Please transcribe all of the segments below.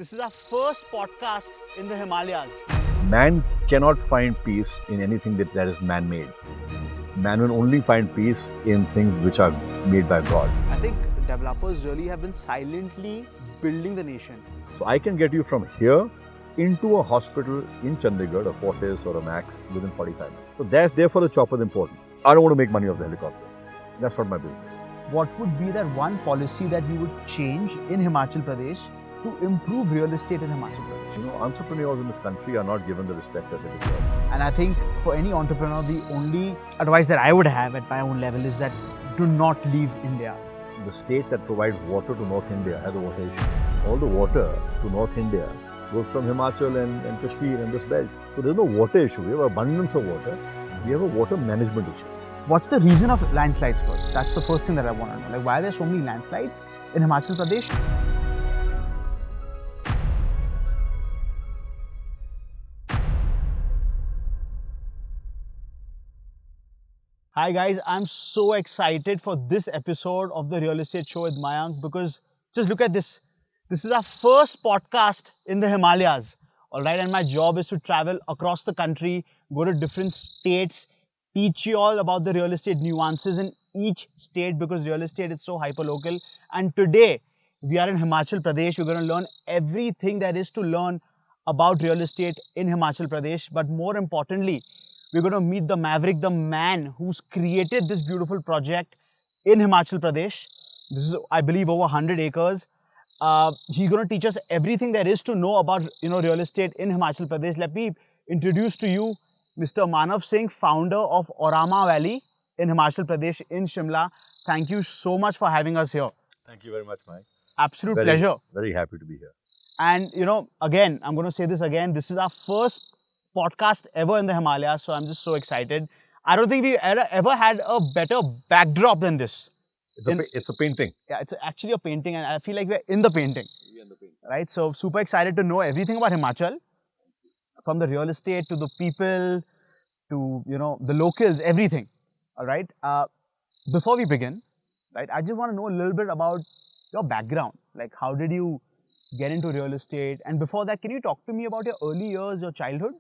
This is our first podcast in the Himalayas. Man cannot find peace in anything that is man-made. Man will only find peace in things which are made by God. I think developers really have been silently building the nation. So I can get you from here into a hospital in Chandigarh, a Fortis or a Max within 45 minutes. So therefore the chopper is important. I don't want to make money off the helicopter. That's not my business. What would be that one policy that you would change in Himachal Pradesh to improve real estate in Himachal Pradesh? You know, entrepreneurs in this country are not given the respect that they deserve. And I think for any entrepreneur, the only advice that I would have at my own level is that do not leave India. The state that provides water to North India has a water issue. All the water to North India goes from Himachal and Kashmir and this belt. So there's no water issue. We have abundance of water. We have a water management issue. What's the reason of landslides first? That's the first thing that I want to know. Like, why are there so many landslides in Himachal Pradesh? Hi guys, I'm so excited for this episode of the Real Estate Show with Mayank because just look at this. This is our first podcast in the Himalayas. Alright, and my job is to travel across the country, go to different states, teach you all about the real estate nuances in each state because real estate is so hyper-local. And today, we are in Himachal Pradesh. We're going to learn everything there is to learn about real estate in Himachal Pradesh. But more importantly, we're going to meet the maverick, the man who's created this beautiful project in Himachal Pradesh. This is, I believe, over 100 acres. He's going to teach us everything there is to know about, real estate in Himachal Pradesh. Let me introduce to you Mr. Manav Singh, founder of Auramah Valley in Himachal Pradesh in Shimla. Thank you so much for having us here. Thank you very much, Mike. Absolute pleasure. Very happy to be here. And, again, I'm going to say this again. This is our first podcast ever in the Himalayas, so I'm just so excited. I don't think we ever had a better backdrop than this. It's a painting. Yeah, it's actually a painting, and I feel like we're in the painting. We're in the painting. Right? So, super excited to know everything about Himachal, from the real estate to the people to, the locals, everything. All right? Before we begin, right, I just want to know a little bit about your background. Like, how did you get into real estate? And before that, can you talk to me about your early years, your childhood?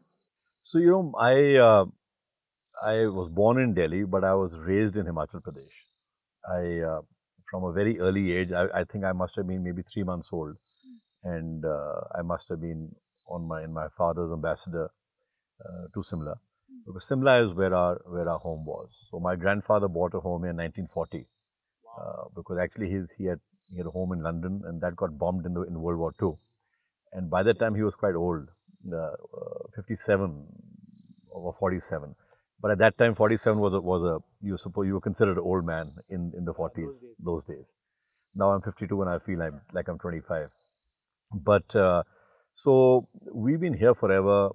So, I was born in Delhi, but I was raised in Himachal Pradesh. From a very early age, I think I must have been maybe 3 months old, and I must have been in my father's ambassador to Shimla, because Shimla is where our home was. So my grandfather bought a home in 1940, because actually he had a home in London, and that got bombed in World War II. And by that time he was quite old, 57 or 47. But at that time, 47 you were considered an old man in the 40s, those days. Now I'm 52 and I feel like I'm 25. But so we've been here forever.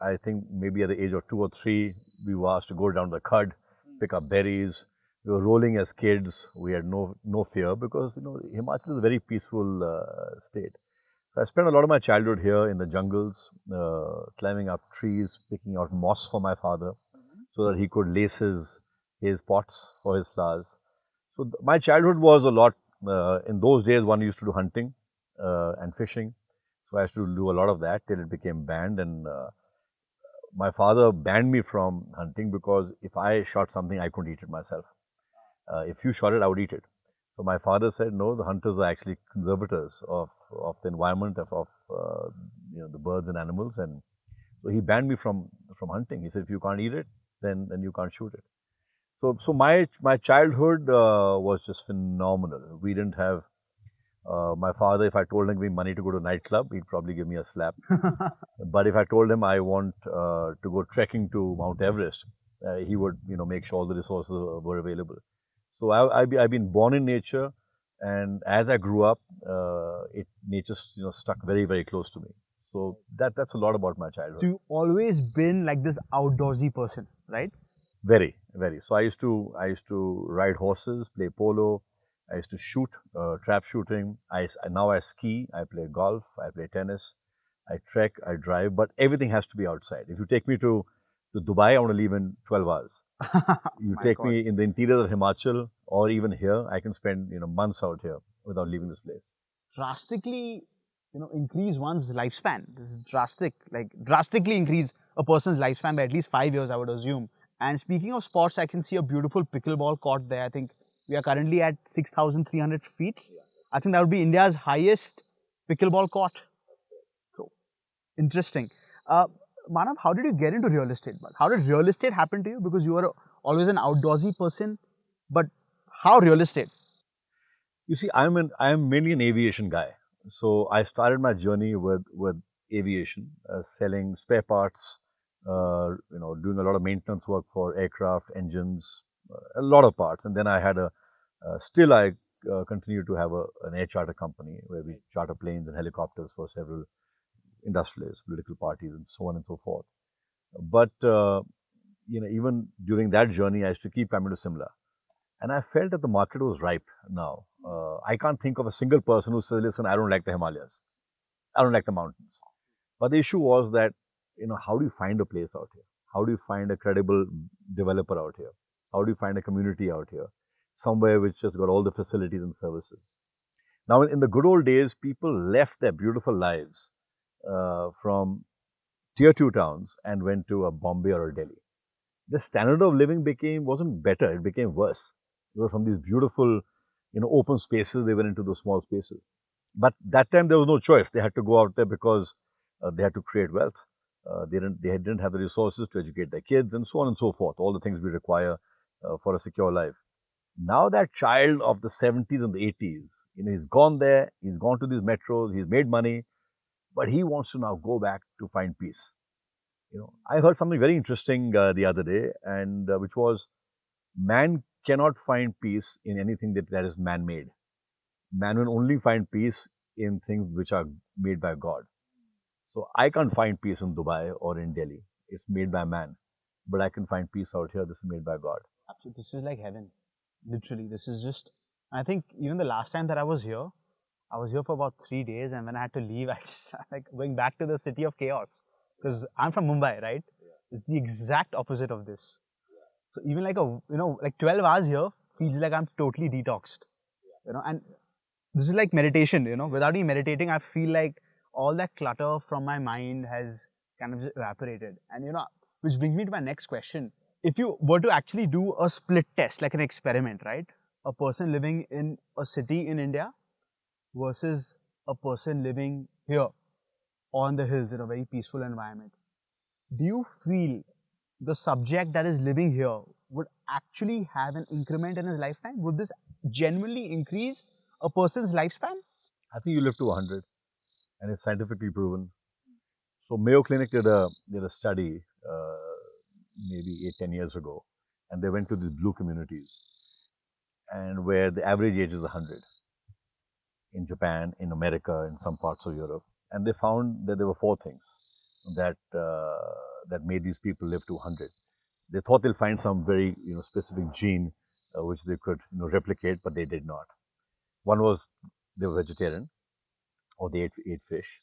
I think maybe at the age of 2 or 3, we were asked to go down to the khud, pick up berries. We were rolling as kids. We had no fear because Himachal is a very peaceful state. So I spent a lot of my childhood here in the jungles, climbing up trees, picking out moss for my father, so that he could lace his pots for his flowers. So my childhood was a lot. In those days, one used to do hunting and fishing. So I used to do a lot of that till it became banned. And my father banned me from hunting because if I shot something, I couldn't eat it myself. If you shot it, I would eat it. So my father said, no, the hunters are actually conservators of the environment, of the birds and animals. And so he banned me from hunting. He said, if you can't eat it, then you can't shoot it. So my childhood was just phenomenal. We didn't have my father. If I told him to give me money to go to a nightclub, he'd probably give me a slap. But if I told him I want to go trekking to Mount Everest, he would make sure all the resources were available. So I've been born in nature, and as I grew up, nature stuck very, very close to me. So that's a lot about my childhood. So you've always been like this outdoorsy person, right? Very, very. So I used to ride horses, play polo. I used to shoot, trap shooting. Now I ski. I play golf. I play tennis. I trek. I drive. But everything has to be outside. If you take me to Dubai, I want to leave in 12 hours. You take me in the interior of Himachal or even here, I can spend months out here without leaving this place. Drastically increase one's lifespan. This is drastic, like drastically increase a person's lifespan by at least 5 years, I would assume. And speaking of sports, I can see a beautiful pickleball court there. I think we are currently at 6,300 feet. I think that would be India's highest pickleball court. So interesting. Manav, how did you get into real estate? How did real estate happen to you? Because you were always an outdoorsy person, but how real estate? You see, I'm mainly an aviation guy. So I started my journey with aviation, selling spare parts, doing a lot of maintenance work for aircraft, engines, a lot of parts. And then I had still I continue to have an air charter company where we charter planes and helicopters for several industrialists, political parties, and so on and so forth. But even during that journey, I used to keep coming to Shimla. And I felt that the market was ripe now. I can't think of a single person who says, listen, I don't like the Himalayas. I don't like the mountains. But the issue was that, how do you find a place out here? How do you find a credible developer out here? How do you find a community out here? Somewhere which has got all the facilities and services. Now, in the good old days, people left their beautiful lives from tier 2 towns and went to a Bombay or a Delhi. The standard of living wasn't better, it became worse. They were from these beautiful, open spaces, they went into those small spaces. But that time there was no choice. They had to go out there because they had to create wealth. They didn't have the resources to educate their kids and so on and so forth, all the things we require for a secure life. Now that child of the 70s and the 80s, he's gone there, he's gone to these metros, he's made money, but he wants to now go back to find peace. I heard something very interesting the other day, and which was, man cannot find peace in anything that is man-made. Man will only find peace in things which are made by God. So I can't find peace in Dubai or in Delhi. It's made by man. But I can find peace out here. This is made by God. Absolutely. This is like heaven. Literally, this is just, I think even the last time that I was here for about 3 days, and when I had to leave, I just like going back to the city of chaos. Because I'm from Mumbai, right? It's the exact opposite of this. So even like 12 hours here feels like I'm totally detoxed. And this is like meditation, without me meditating, I feel like all that clutter from my mind has kind of just evaporated. And which brings me to my next question. If you were to actually do a split test, like an experiment, right? A person living in a city in India versus a person living here on the hills in a very peaceful environment. Do you feel the subject that is living here would actually have an increment in his lifetime? Would this genuinely increase a person's lifespan? I think you live to 100, and it's scientifically proven. So Mayo Clinic did a study maybe 8-10 years ago, and they went to these blue communities, and where the average age is 100 in Japan, in America, in some parts of Europe, and they found that there were 4 things that made these people live to 100. They thought they'll find some very specific gene which they could replicate, but they did not. One was they were vegetarian, or they ate fish.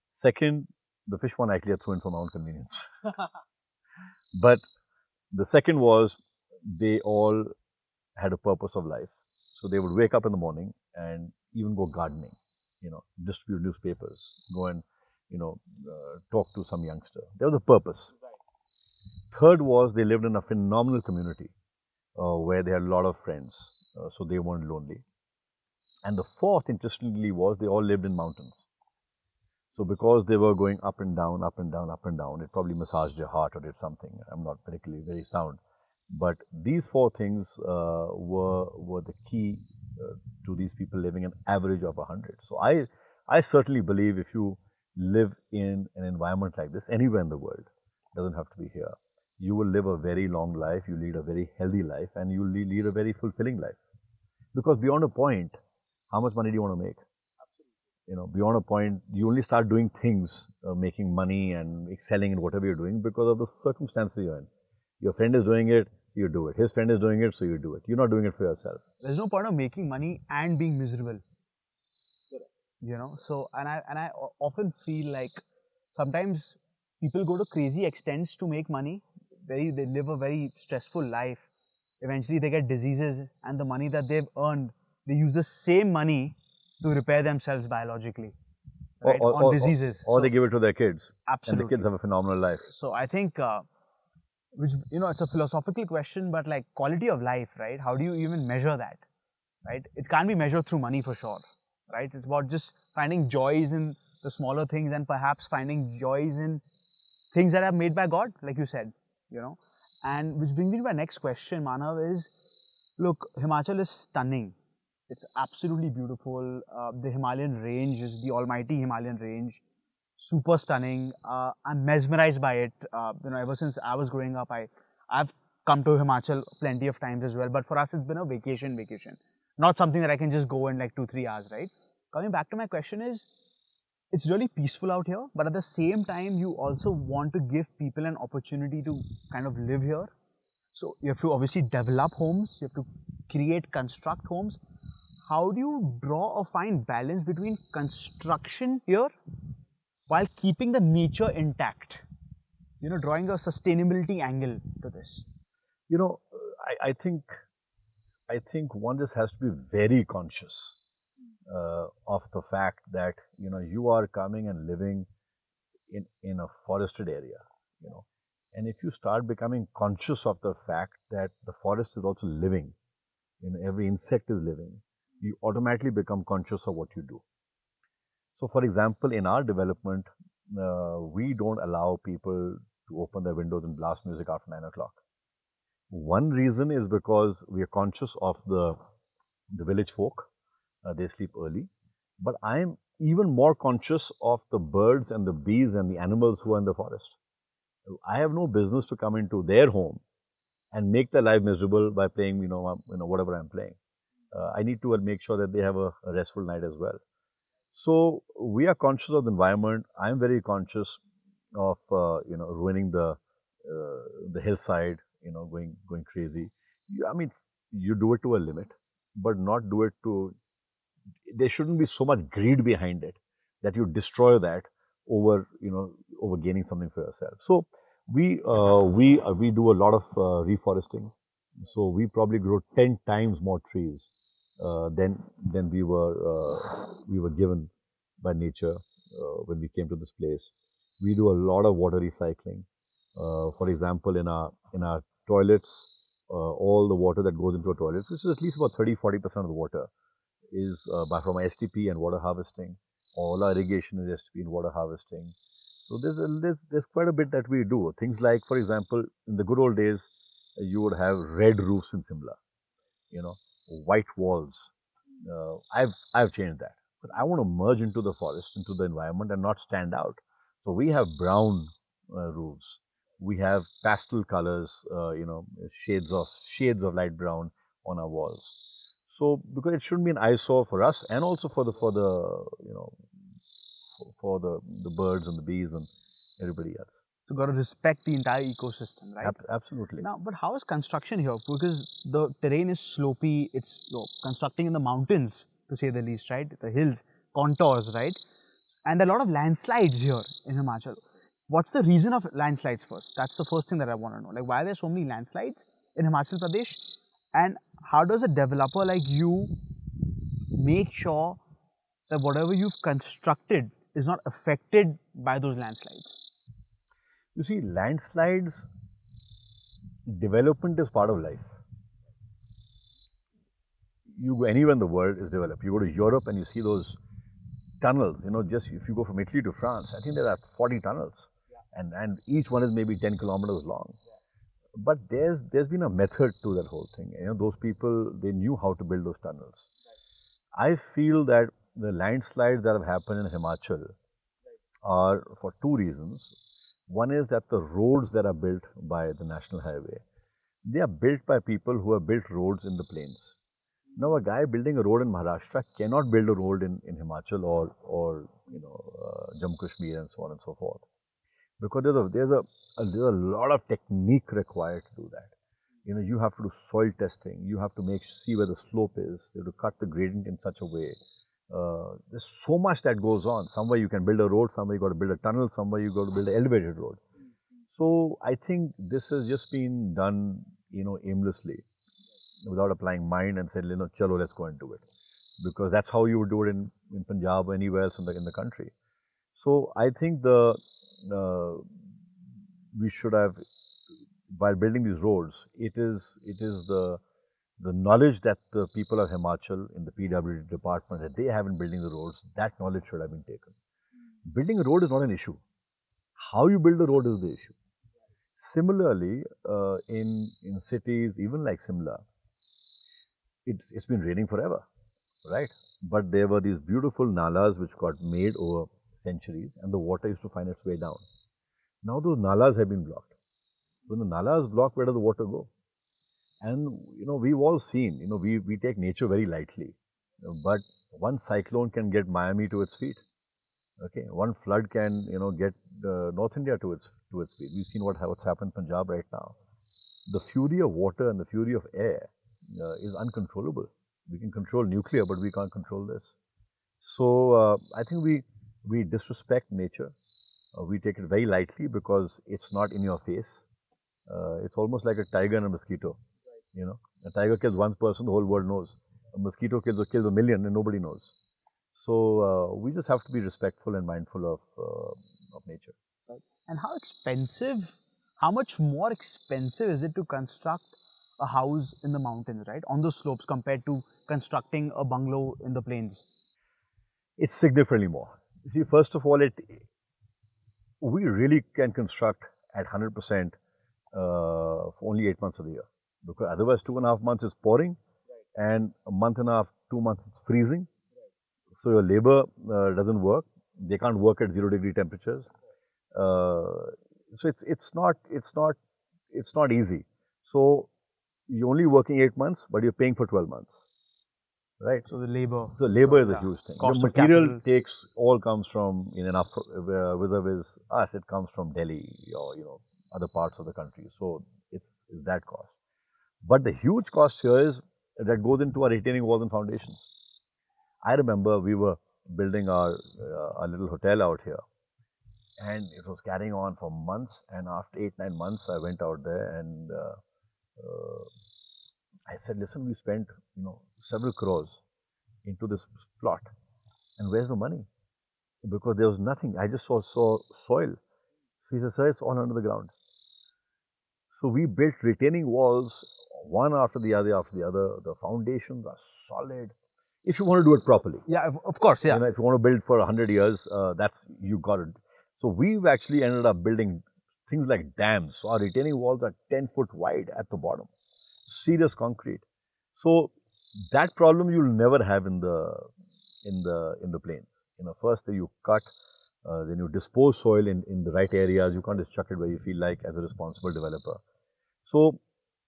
Second, the fish one actually I threw in for my own convenience. But the second was they all had a purpose of life. So they would wake up in the morning and even go gardening, distribute newspapers, go and talk to some youngster. There was a purpose. Third was they lived in a phenomenal community where they had a lot of friends, so they weren't lonely. And the fourth, interestingly, was they all lived in mountains. So because they were going up and down, up and down, up and down, it probably massaged their heart or did something. I'm not particularly very sound. But these 4 things were the key to these people living an average of 100. So I certainly believe if you live in an environment like this, anywhere in the world, doesn't have to be here, you will live a very long life, you lead a very healthy life, and you will lead a very fulfilling life. Because beyond a point, how much money do you want to make? Beyond a point, you only start doing things, making money and excelling in whatever you're doing because of the circumstances you're in. Your friend is doing it, you do it. His friend is doing it, so you do it. You're not doing it for yourself. There's no point of making money and being miserable. So, and I often feel like sometimes people go to crazy extents to make money. They live a very stressful life. Eventually they get diseases, and the money that they've earned, they use the same money to repair themselves biologically. right, on diseases. Or they give it to their kids, and the Absolutely. kids have a phenomenal life. So I think, which, it's a philosophical question, but like quality of life, right? How do you even measure that, right? It can't be measured through money for sure, right? It's about just finding joys in the smaller things and perhaps finding joys in things that are made by God, like you said, And which brings me to my next question, Manav, is look, Himachal is stunning. It's absolutely beautiful. The Himalayan range is the almighty Himalayan range, super stunning. I'm mesmerized by it. Ever since I was growing up, I've come to Himachal plenty of times as well. But for us, it's been a vacation, not something that I can just go in like 2-3 hours, right? Coming back to my question is, it's really peaceful out here, but at the same time, you also want to give people an opportunity to kind of live here. So you have to obviously develop homes, you have to construct homes. How do you draw or find balance between construction here while keeping the nature intact? Drawing a sustainability angle to this. You know, I think one just has to be very conscious of the fact that you are coming and living in a forested area, and if you start becoming conscious of the fact that the forest is also living, every insect is living, you automatically become conscious of what you do. So, for example, in our development, we don't allow people to open their windows and blast music after 9 o'clock. One reason is because we are conscious of the village folk. They sleep early. But I am even more conscious of the birds and the bees and the animals who are in the forest. I have no business to come into their home and make their life miserable by playing, whatever I'm playing. I need to make sure that they have a restful night as well. So we are conscious of the environment. I'm very conscious of ruining the hillside, going crazy. I mean, you do it to a limit, but not do it to. There shouldn't be so much greed behind it that you destroy that over gaining something for yourself. So we do a lot of reforesting. So we probably grow 10 times more trees than we were given by nature when we came to this place. We do a lot of water recycling. For example, in our toilets, all the water that goes into a toilet, which is at least about 30-40% of the water, is from STP and water harvesting. All our irrigation is STP and water harvesting. So there's quite a bit that we do. Things like, for example, in the good old days, you would have red roofs in Shimla, you know, white walls. I've changed that, but I want to merge into the forest, into the environment, and not stand out. So we have brown roofs. We have pastel colors, shades of light brown on our walls. So because it shouldn't be an eyesore for us, and also for the birds and the bees and everybody else. So got to respect the entire ecosystem, right? Absolutely. Now, but how is construction here? Because the terrain is slopey. It's constructing in the mountains, to say the least, right? The hills, contours, right? And a lot of landslides here in Himachal. What's the reason of landslides first? That's the first thing that I want to know. Like, why are there so many landslides in Himachal Pradesh? And how does a developer like you make sure that whatever you've constructed is not affected by those landslides? You see, landslides, development is part of life. You go anywhere in the world is developed. You go to Europe and you see those tunnels. Just if you go from Italy to France, I think there are 40 tunnels, and each one is maybe 10 kilometers long. But there's been a method to that whole thing. Those people, they knew how to build those tunnels. I feel that the landslides that have happened in Himachal are for two reasons. One is that the roads that are built by the National Highway, they are built by people who have built roads in the plains. Now, a guy building a road in Maharashtra cannot build a road in Himachal or Jammu Kashmir and so on and so forth, because there's a lot of technique required to do that. You have to do soil testing. You have to see where the slope is. You have to cut the gradient in such a way. There's so much that goes on. Somewhere you can build a road, somewhere you got to build a tunnel, somewhere you got to build an elevated road. So I think this has just been done, aimlessly, without applying mind and said, chalo, let's go and do it. Because that's how you would do it in Punjab or anywhere else in the country. So I think uh, we should have, while building these roads, it is the knowledge that the people of Himachal in the PWD department that they have in building the roads, that knowledge should have been taken. Building a road is not an issue. How you build the road is the issue. Similarly, in cities, even like Shimla, it's been raining forever, right? But there were these beautiful nalas which got made over centuries, and the water used to find its way down. Now those nalas have been blocked. When the nala is blocked, where does the water go? And we've all seen, we take nature very lightly, but one cyclone can get Miami to its feet. Okay, one flood can get North India to its feet. We've seen what's happened in Punjab right now. The fury of water and the fury of air is uncontrollable. We can control nuclear, but we can't control this. So I think we disrespect nature. We take it very lightly because it's not in your face. It's almost like a tiger and a mosquito. A tiger kills one person, the whole world knows. A mosquito kills a million, and nobody knows. So we just have to be respectful and mindful of nature. Right. And how much more expensive is it to construct a house in the mountains, right, on the slopes compared to constructing a bungalow in the plains? It's significantly more. See, first of all, we really can construct at 100% for only 8 months of the year, because otherwise 2.5 months is pouring, and a month and a half, 2 months it's freezing. So your labor doesn't work. They can't work at 0 degree temperatures. So it's not easy. So you're only working 8 months, but you're paying for 12 months, right? So the labor. So labor is a huge thing. Cost Your of material capital. all comes from enough with us. It comes from Delhi or other parts of the country. So it's that cost. But the huge cost here is that goes into our retaining walls and foundations. I remember we were building our little hotel out here, and it was carrying on for months. And after 8-9 months, I went out there and I said, "Listen, we spent several crores into this plot, and where's the money? Because there was nothing. I just saw soil." So he said, "Sir, it's all under the ground." So we built retaining walls, one after the other after the other. The foundations are solid. If you want to do it properly, Yeah, of course, yeah. if you want to build for 100 years, you got it. So we've actually ended up building things like dams. So our retaining walls are 10 foot wide at the bottom, serious concrete. So that problem you'll never have in the plains. First you cut, then you dispose soil in the right areas. You can't just chuck it where you feel like as a responsible developer. So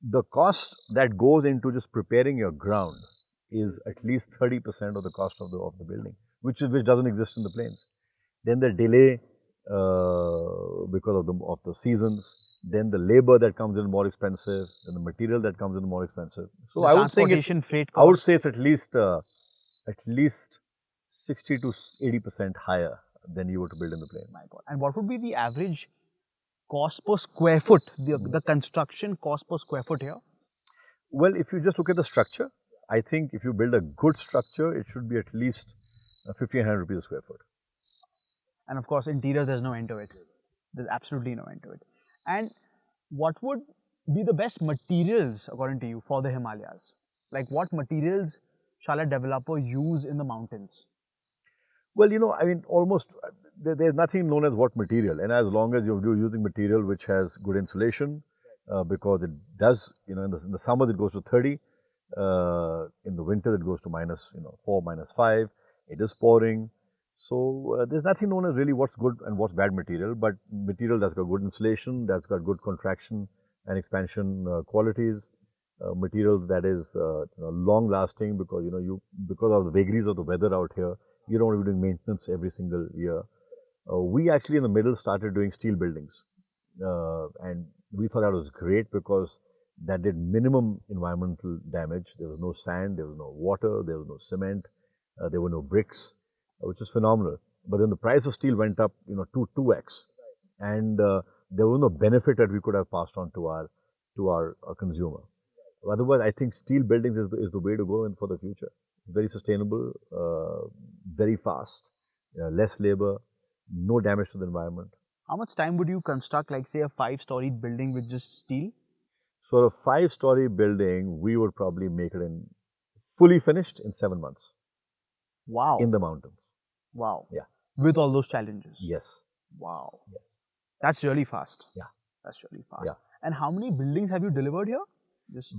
the cost that goes into just preparing your ground is at least 30% of the cost of the building, which doesn't exist in the plains. Then the delay because of the seasons. Then the labor that comes in more expensive. Then the material that comes in more expensive. So The I would think freight I would cost. say it's at least 60 to 80% higher than you were to build in the plain. My God. And what would be the average cost per square foot, the construction cost per square foot here? Well, if you just look at the structure, I think if you build a good structure, it should be at least 1,500 rupees a square foot. And of course, interior, there's no end to it. There's absolutely no end to it. And what would be the best materials, according to you, for the Himalayas? Like, what materials shall a developer use in the mountains? Well, almost there's nothing known as what material, and as long as you're using material which has good insulation, because it does, in the summer it goes to 30, in the winter it goes to minus, 4, -5. It is pouring, so there's nothing known as really what's good and what's bad material, but material that's got good insulation, that's got good contraction and expansion qualities. Materials that is long lasting, because because of the vagaries of the weather out here, you don't want to be doing maintenance every single year. We actually in the middle started doing steel buildings, and we thought that was great because that did minimum environmental damage. There was no sand, there was no water, there was no cement, there were no bricks, which is phenomenal. But then the price of steel went up, 2x, and there was no benefit that we could have passed on to our consumer. Otherwise, I think steel buildings is the way to go in for the future. Very sustainable, very fast, less labor, no damage to the environment. How much time would you construct, like say, a 5-story building with just steel? So a 5-story building, we would probably make it in fully finished in 7 months Wow. in the mountains. Wow. Yeah. With all those challenges. Yes. Wow. Yes. That's really fast. Yeah. That's really fast. Yeah. And how many buildings have you delivered here?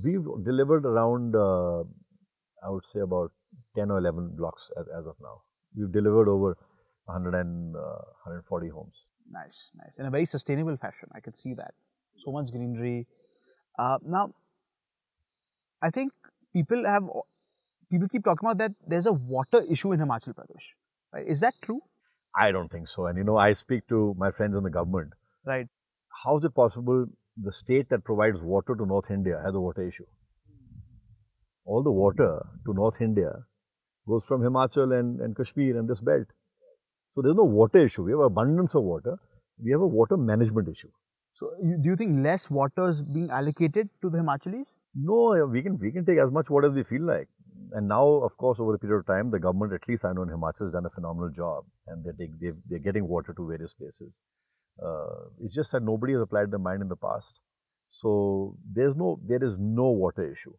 We've delivered around, I would say about 10 or 11 blocks as of now. We've delivered over 140 homes. Nice, nice. In a very sustainable fashion. I could see that. So much greenery. Now, I think people keep talking about that there's a water issue in Himachal Pradesh. Right? Is that true? I don't think so. And I speak to my friends in the government. Right. How is it possible the state that provides water to North India has a water issue? All the water to North India goes from Himachal and Kashmir and this belt. So there's no water issue. We have abundance of water. We have a water management issue. So do you think less water is being allocated to the Himachalis? No, we can take as much water as we feel like. And now, of course, over a period of time, the government, at least I know in Himachal, has done a phenomenal job, and they're getting water to various places. It's just that nobody has applied their mind in the past. So there is no water issue.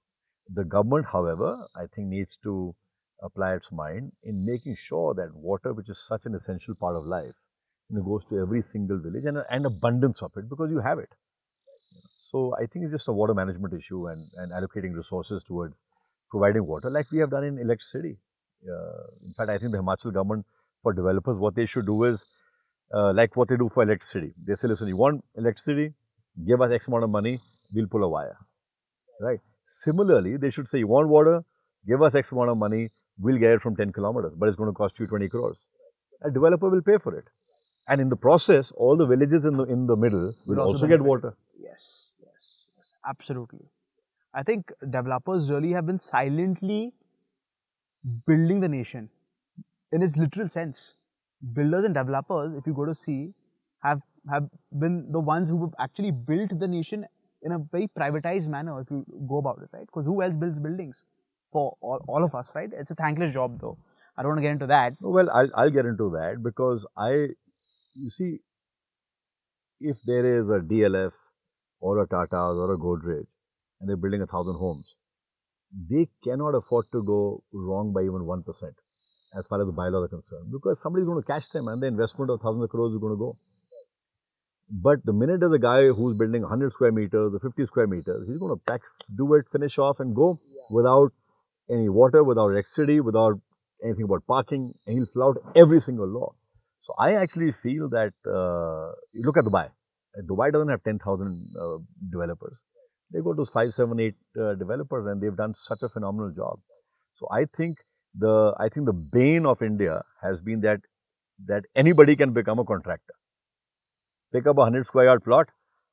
The government, however, I think needs to apply its mind in making sure that water, which is such an essential part of life, goes to every single village and abundance of it because you have it. So I think it's just a water management issue and allocating resources towards providing water like we have done in electricity. In fact, I think the Himachal government, for developers, what they should do is like what they do for electricity. They say, listen, you want electricity, give us X amount of money, we'll pull a wire. Right? Similarly, they should say, you want water, give us X amount of money, we'll get it from 10 kilometers, but it's going to cost you 20 crores. A developer will pay for it. And in the process, all the villages in the middle will also get water. Yes, yes, yes, absolutely. I think developers really have been silently building the nation in its literal sense. Builders and developers, if you go to see, have been the ones who have actually built the nation in a very privatized manner, if you go about it, right? Because who else builds buildings for all of us, right? It's a thankless job, though. I don't want to get into that. Well, I'll get into that because you see, if there is a DLF or a Tata's or a Godrej and they're building 1,000 homes, they cannot afford to go wrong by even 1% as far as the bylaws are concerned because somebody's going to catch them and the investment of thousands of crores is going to go. But the minute there's a guy who's building 100 square meters or 50 square meters, he's going to do it, finish off and go without any water, without electricity, without anything about parking, and he'll flout every single law. So I actually feel that, you look at Dubai. Dubai doesn't have 10,000 developers. They go to 5, 7, 8 developers and they've done such a phenomenal job. So I think the bane of India has been that anybody can become a contractor. Pick up a 100 square yard plot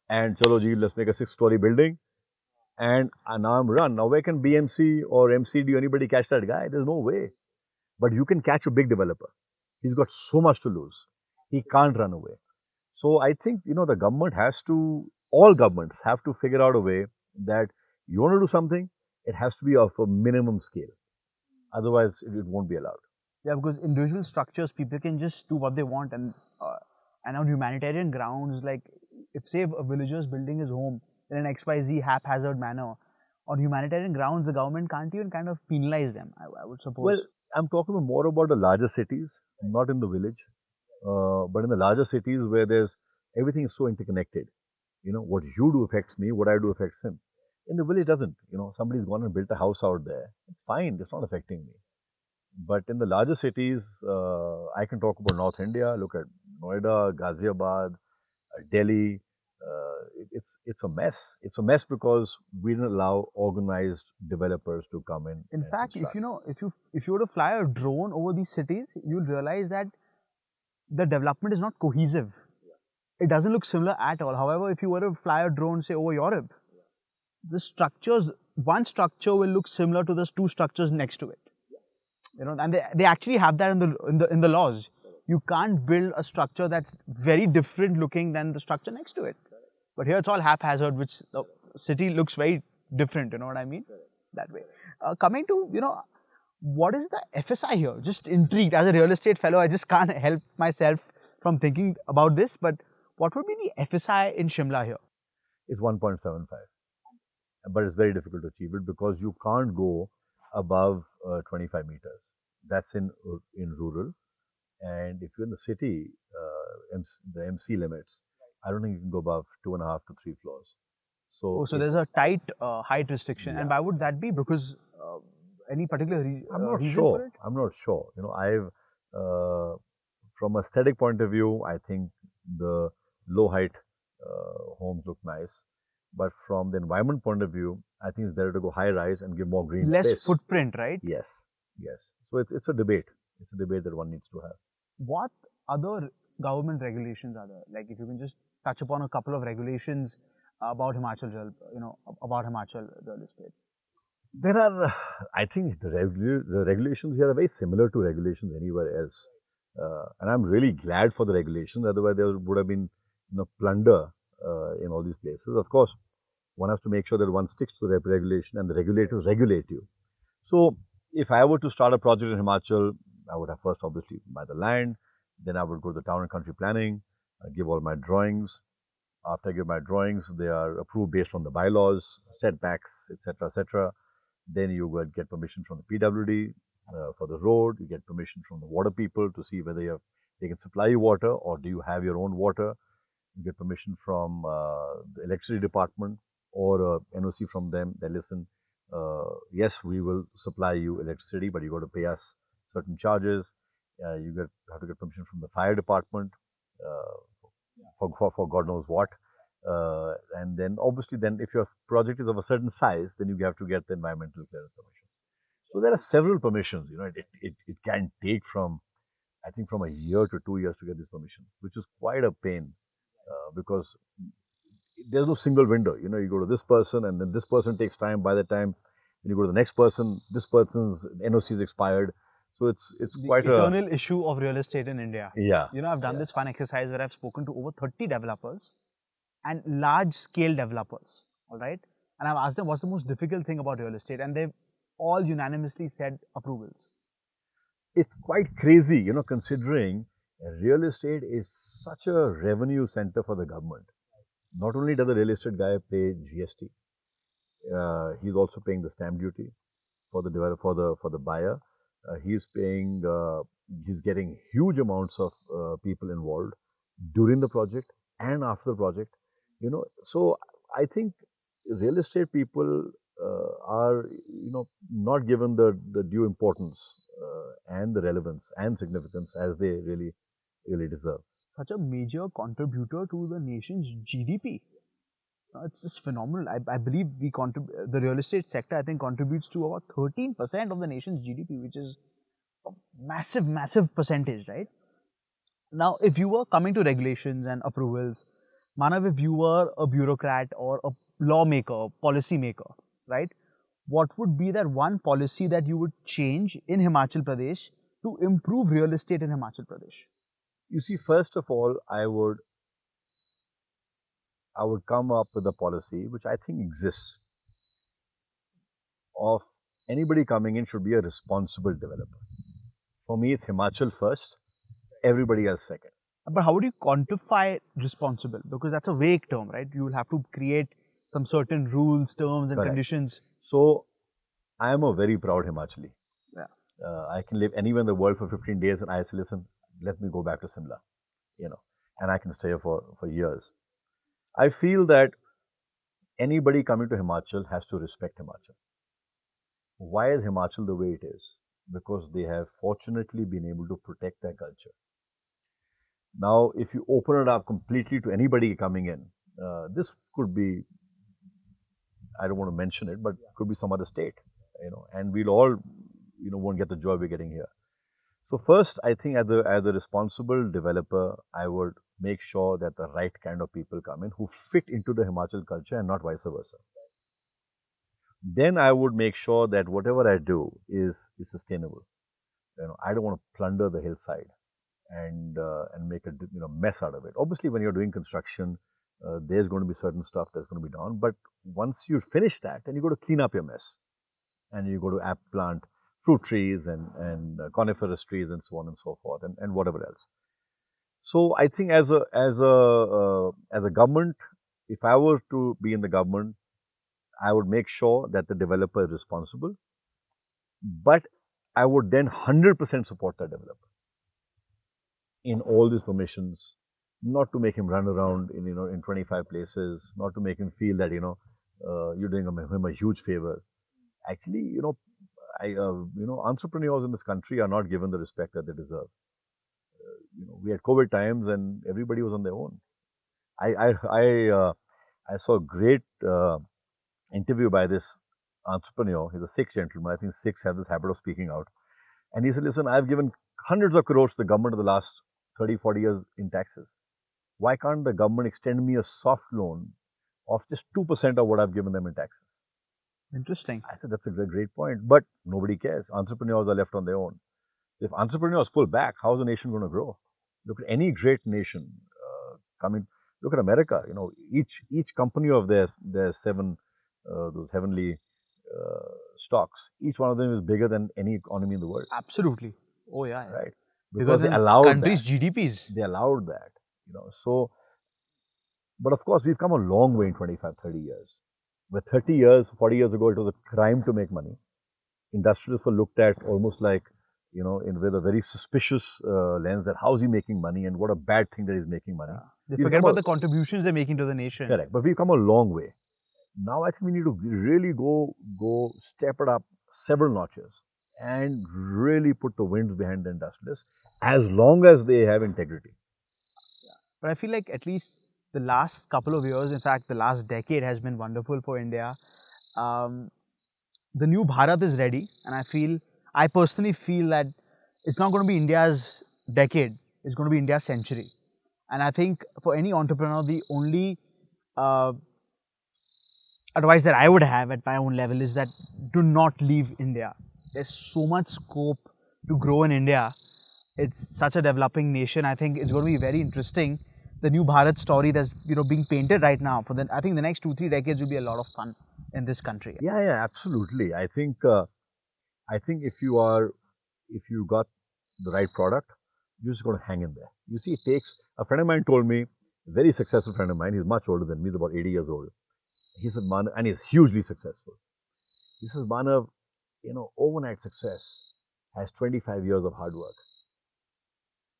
and chalo ji, let's make a 6-story building and now I'm run. Now where can BMC or MCD or anybody catch that guy? There's no way. But you can catch a big developer. He's got so much to lose. He can't run away. So I think, the government all governments have to figure out a way that you want to do something, it has to be of a minimum scale. Otherwise, it won't be allowed. Yeah, because individual structures, people can just do what they want and on humanitarian grounds, like if say a villager's building his home in an XYZ haphazard manner, on humanitarian grounds, the government can't even kind of penalize them, I would suppose. Well, I'm talking more about the larger cities, not in the village, but in the larger cities where everything is so interconnected. What you do affects me, what I do affects him. In the village, it doesn't. Somebody's gone and built a house out there. It's fine, it's not affecting me. But in the larger cities, I can talk about North India, look at Noida, Ghaziabad, Delhi. It's a mess. It's a mess because we didn't allow organized developers to come in. In fact, if you were to fly a drone over these cities, you'll realize that the development is not cohesive. It doesn't look similar at all. However, if you were to fly a drone, say over Europe, one structure will look similar to the 2 structures next to it. And they actually have that in the laws. You can't build a structure that's very different looking than the structure next to it. But here it's all haphazard, which the city looks very different, you know what I mean? That way. Coming to, what is the FSI here? Just intrigued. As a real estate fellow, I just can't help myself from thinking about this, but what would be the FSI in Shimla here? It's 1.75, but it's very difficult to achieve it because you can't go above 25 meters. That's in rural, and if you're in the city, the MC limits, I don't think you can go above 2.5 to 3 floors. Oh, So so there's a tight height restriction, and yeah, why would that be? Because any particular I'm not reason for sure. it? I'm not sure. I've from a aesthetic point of view, I think the low height homes look nice, but from the environment point of view, I think it's better to go high rise and give more green Less space. footprint, right? Yes, yes. So it's a debate. It's a debate that one needs to have. What other government regulations are there? Like, if you can just touch upon a couple of regulations about about Himachal real estate. There are, I think, the regulations here are very similar to regulations anywhere else, and I'm really glad for the regulations. Otherwise, there would have been plunder in all these places. Of course, one has to make sure that one sticks to the regulation and the regulators regulate you. So, if I were to start a project in Himachal, I would have first obviously buy the land, then I would go to the town and country planning, give all my drawings. After I give my drawings, they are approved based on the bylaws, setbacks, etc., etc. Then you will get permission from the PWD for the road. You get permission from the water people to see whether they can supply you water or do you have your own water. You get permission from the electricity department or NOC from them. They listen. Yes, we will supply you electricity, but you got to pay us certain charges. Have to get permission from the fire department for God knows what. And then obviously then if your project is of a certain size, then you have to get the environmental clearance permission. So there are several permissions. It can take from, I think, from a year to 2 years to get this permission, which is quite a pain because there's no single window. You go to this person and then this person takes time. By the time when you go to the next person, this person's NOC is expired. So it's The quite eternal issue of real estate in India. Yeah. I've done this fun exercise where I've spoken to over 30 developers and large scale developers, all right? And I've asked them what's the most difficult thing about real estate, and they've all unanimously said approvals. It's quite crazy, considering real estate is such a revenue center for the government. Not only does the real estate guy pay GST, he's also paying the stamp duty for the developer, for the buyer. He's paying, he's getting huge amounts of people involved during the project and after the project. So I think real estate people are, not given the due importance and the relevance and significance as they really deserve. Such a major contributor to the nation's GDP. It's just phenomenal. I believe the real estate sector, I think, contributes to about 13% of the nation's GDP, which is a massive, massive percentage, right? Now, if you were coming to regulations and approvals, Manav, if you were a bureaucrat or a lawmaker, policy maker, right? What would be that one policy that you would change in Himachal Pradesh to improve real estate in Himachal Pradesh? You see, first of all, I would come up with a policy which I think exists of anybody coming in should be a responsible developer. For me, it's Himachal first, everybody else second. But how would you quantify responsible? Because that's a vague term, right? You will have to create some certain rules, terms, and Correct. conditions. So, I am a very proud Himachali. Yeah. I can live anywhere in the world for 15 days and I say, listen, let me go back to Shimla, and I can stay here for years. I feel that anybody coming to Himachal has to respect Himachal. Why is Himachal the way it is? Because they have fortunately been able to protect their culture. Now, if you open it up completely to anybody coming in, this could be, I don't want to mention it, but it could be some other state, and we'll all, won't get the joy we're getting here. So first, I think as a responsible developer, I would make sure that the right kind of people come in who fit into the Himachal culture and not vice versa. Then I would make sure that whatever I do is sustainable. I don't want to plunder the hillside and make a mess out of it. Obviously, when you're doing construction, there's going to be certain stuff that's going to be done. But once you finish that, then you got to clean up your mess, and you got to plant fruit trees and coniferous trees and so on and so forth, and whatever else. So I think as a government, if I were to be in the government, I would make sure that the developer is responsible, but I would then 100% support the developer in all these permissions, not to make him run around in 25 places, not to make him feel that you're doing him a huge favor. Actually, entrepreneurs in this country are not given the respect that they deserve. We had COVID times and everybody was on their own. I saw a great interview by this entrepreneur. He's a Sikh gentleman. I think Sikhs have this habit of speaking out. And he said, listen, I've given hundreds of crores to the government in the last 30, 40 years in taxes. Why can't the government extend me a soft loan of just 2% of what I've given them in taxes? Interesting. I said, that's a great point. But nobody cares. Entrepreneurs are left on their own. If entrepreneurs pull back, how is the nation going to grow? Look at any great nation coming. Look at America. Each company of their seven those heavenly stocks, each one of them is bigger than any economy in the world. Absolutely. Oh yeah. Right. Because they allowed countries' that. GDPs. They allowed that. So, but of course, we've come a long way in 25, 30 years. Where 30 years, 40 years ago, it was a crime to make money. Industrialists were looked at almost like, with a very suspicious lens that how's he making money and what a bad thing that he's making money. They forget about the contributions they're making to the nation. Correct. But we've come a long way. Now I think we need to really go step it up several notches and really put the winds behind the industrialists as long as they have integrity. But I feel like at least the last couple of years, in fact, the last decade has been wonderful for India. The new Bharat is ready, and I personally feel that it's not going to be India's decade, it's going to be India's century. And I think for any entrepreneur, the only advice that I would have at my own level is that do not leave India. There's so much scope to grow in India. It's such a developing nation. I think it's going to be very interesting. The new Bharat story that's being painted right now. I think the next 2-3 decades will be a lot of fun in this country. Yeah, absolutely. I think if you got the right product, you're just going to hang in there. You see, it takes. A friend of mine told me, a very successful friend of mine. He's much older than me. He's about 80 years old. He said, Manav, and he's hugely successful. He says, Manav, overnight success has 25 years of hard work.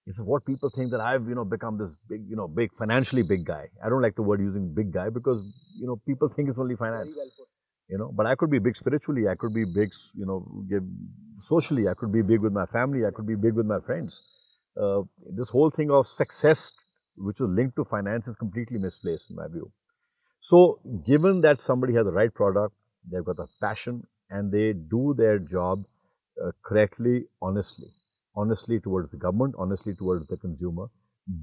He said, what people think that I've, become this big, financially big guy. I don't like the word using big guy because, people think it's only finance. But I could be big spiritually. I could be big, socially. I could be big with my family. I could be big with my friends. This whole thing of success, which is linked to finance, is completely misplaced in my view. So, given that somebody has the right product, they've got the passion, and they do their job correctly, honestly towards the government, honestly towards the consumer,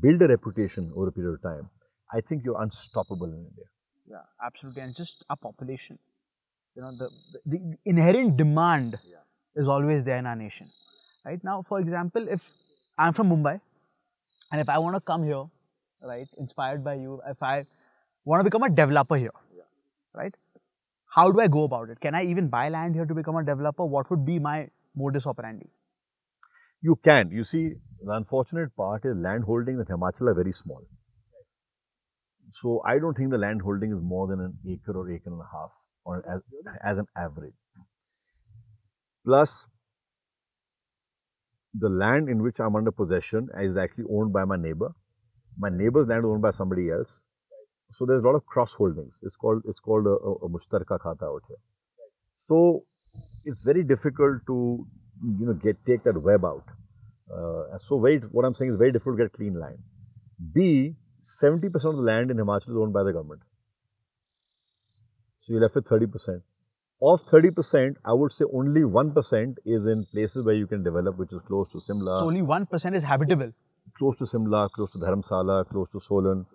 build a reputation over a period of time, I think you're unstoppable in India. Yeah, absolutely. And just our population, the inherent demand is always there in our nation. Right now, for example, if I'm from Mumbai, and if I want to come here, right, inspired by you, if I want to become a developer here, right, how do I go about it? Can I even buy land here to become a developer? What would be my modus operandi? You can. You see, the unfortunate part is land holdings in Himachal are very small. So I don't think the land holding is more than an acre or acre and a half, or as an average. Plus, the land in which I'm under possession is actually owned by my neighbor. My neighbor's land is owned by somebody else. So there's a lot of cross holdings. It's called a mushtarka khata out here. So it's very difficult to take that web out. What I'm saying is very difficult to get clean land. B, 70% of the land in Himachal is owned by the government. So you're left with 30%. Of 30%, I would say only 1% is in places where you can develop, which is close to Shimla. So only 1% is habitable. Close to Shimla, close to Dharamsala, close to Solan.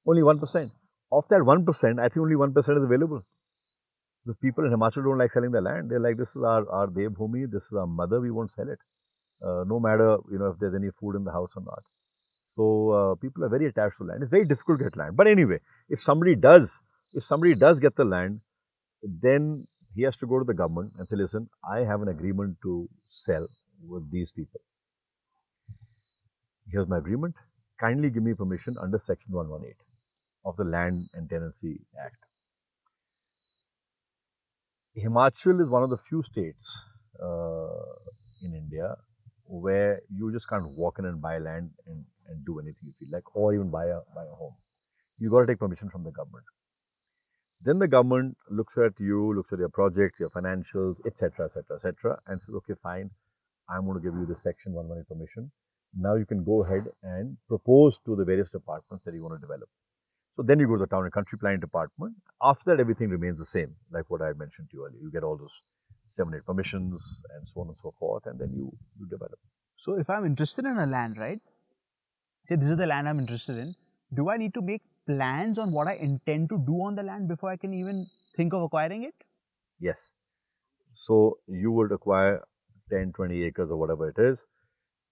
Only 1%. Of that 1%, I think only 1% is available. The people in Himachal don't like selling their land. They're like, this is our Devbhumi, this is our mother, we won't sell it. No matter, if there's any food in the house or not. So people are very attached to land. It's very difficult to get land. But anyway, if somebody does get the land, then he has to go to the government and say, listen, I have an agreement to sell with these people. Here's my agreement. kindly give me permission under Section 118 of the Land and Tenancy Act. Himachal is one of the few states in India where you just can't walk in and buy land and do anything you feel like, or even buy a home. You got to take permission from the government. Then the government looks at you, looks at your projects, your financials, etc., etc., etc., and says, okay, fine, I'm going to give you the Section 118 permission. Now you can go ahead and propose to the various departments that you want to develop. So then you go to the town and country planning department. After that, everything remains the same, like what I had mentioned to you earlier. You get all those 7, 8 permissions and so on and so forth, and then you develop. So if I'm interested in a land, right? Say this is the land I'm interested in. Do I need to make plans on what I intend to do on the land before I can even think of acquiring it? Yes. So you would acquire 10, 20 acres or whatever it is,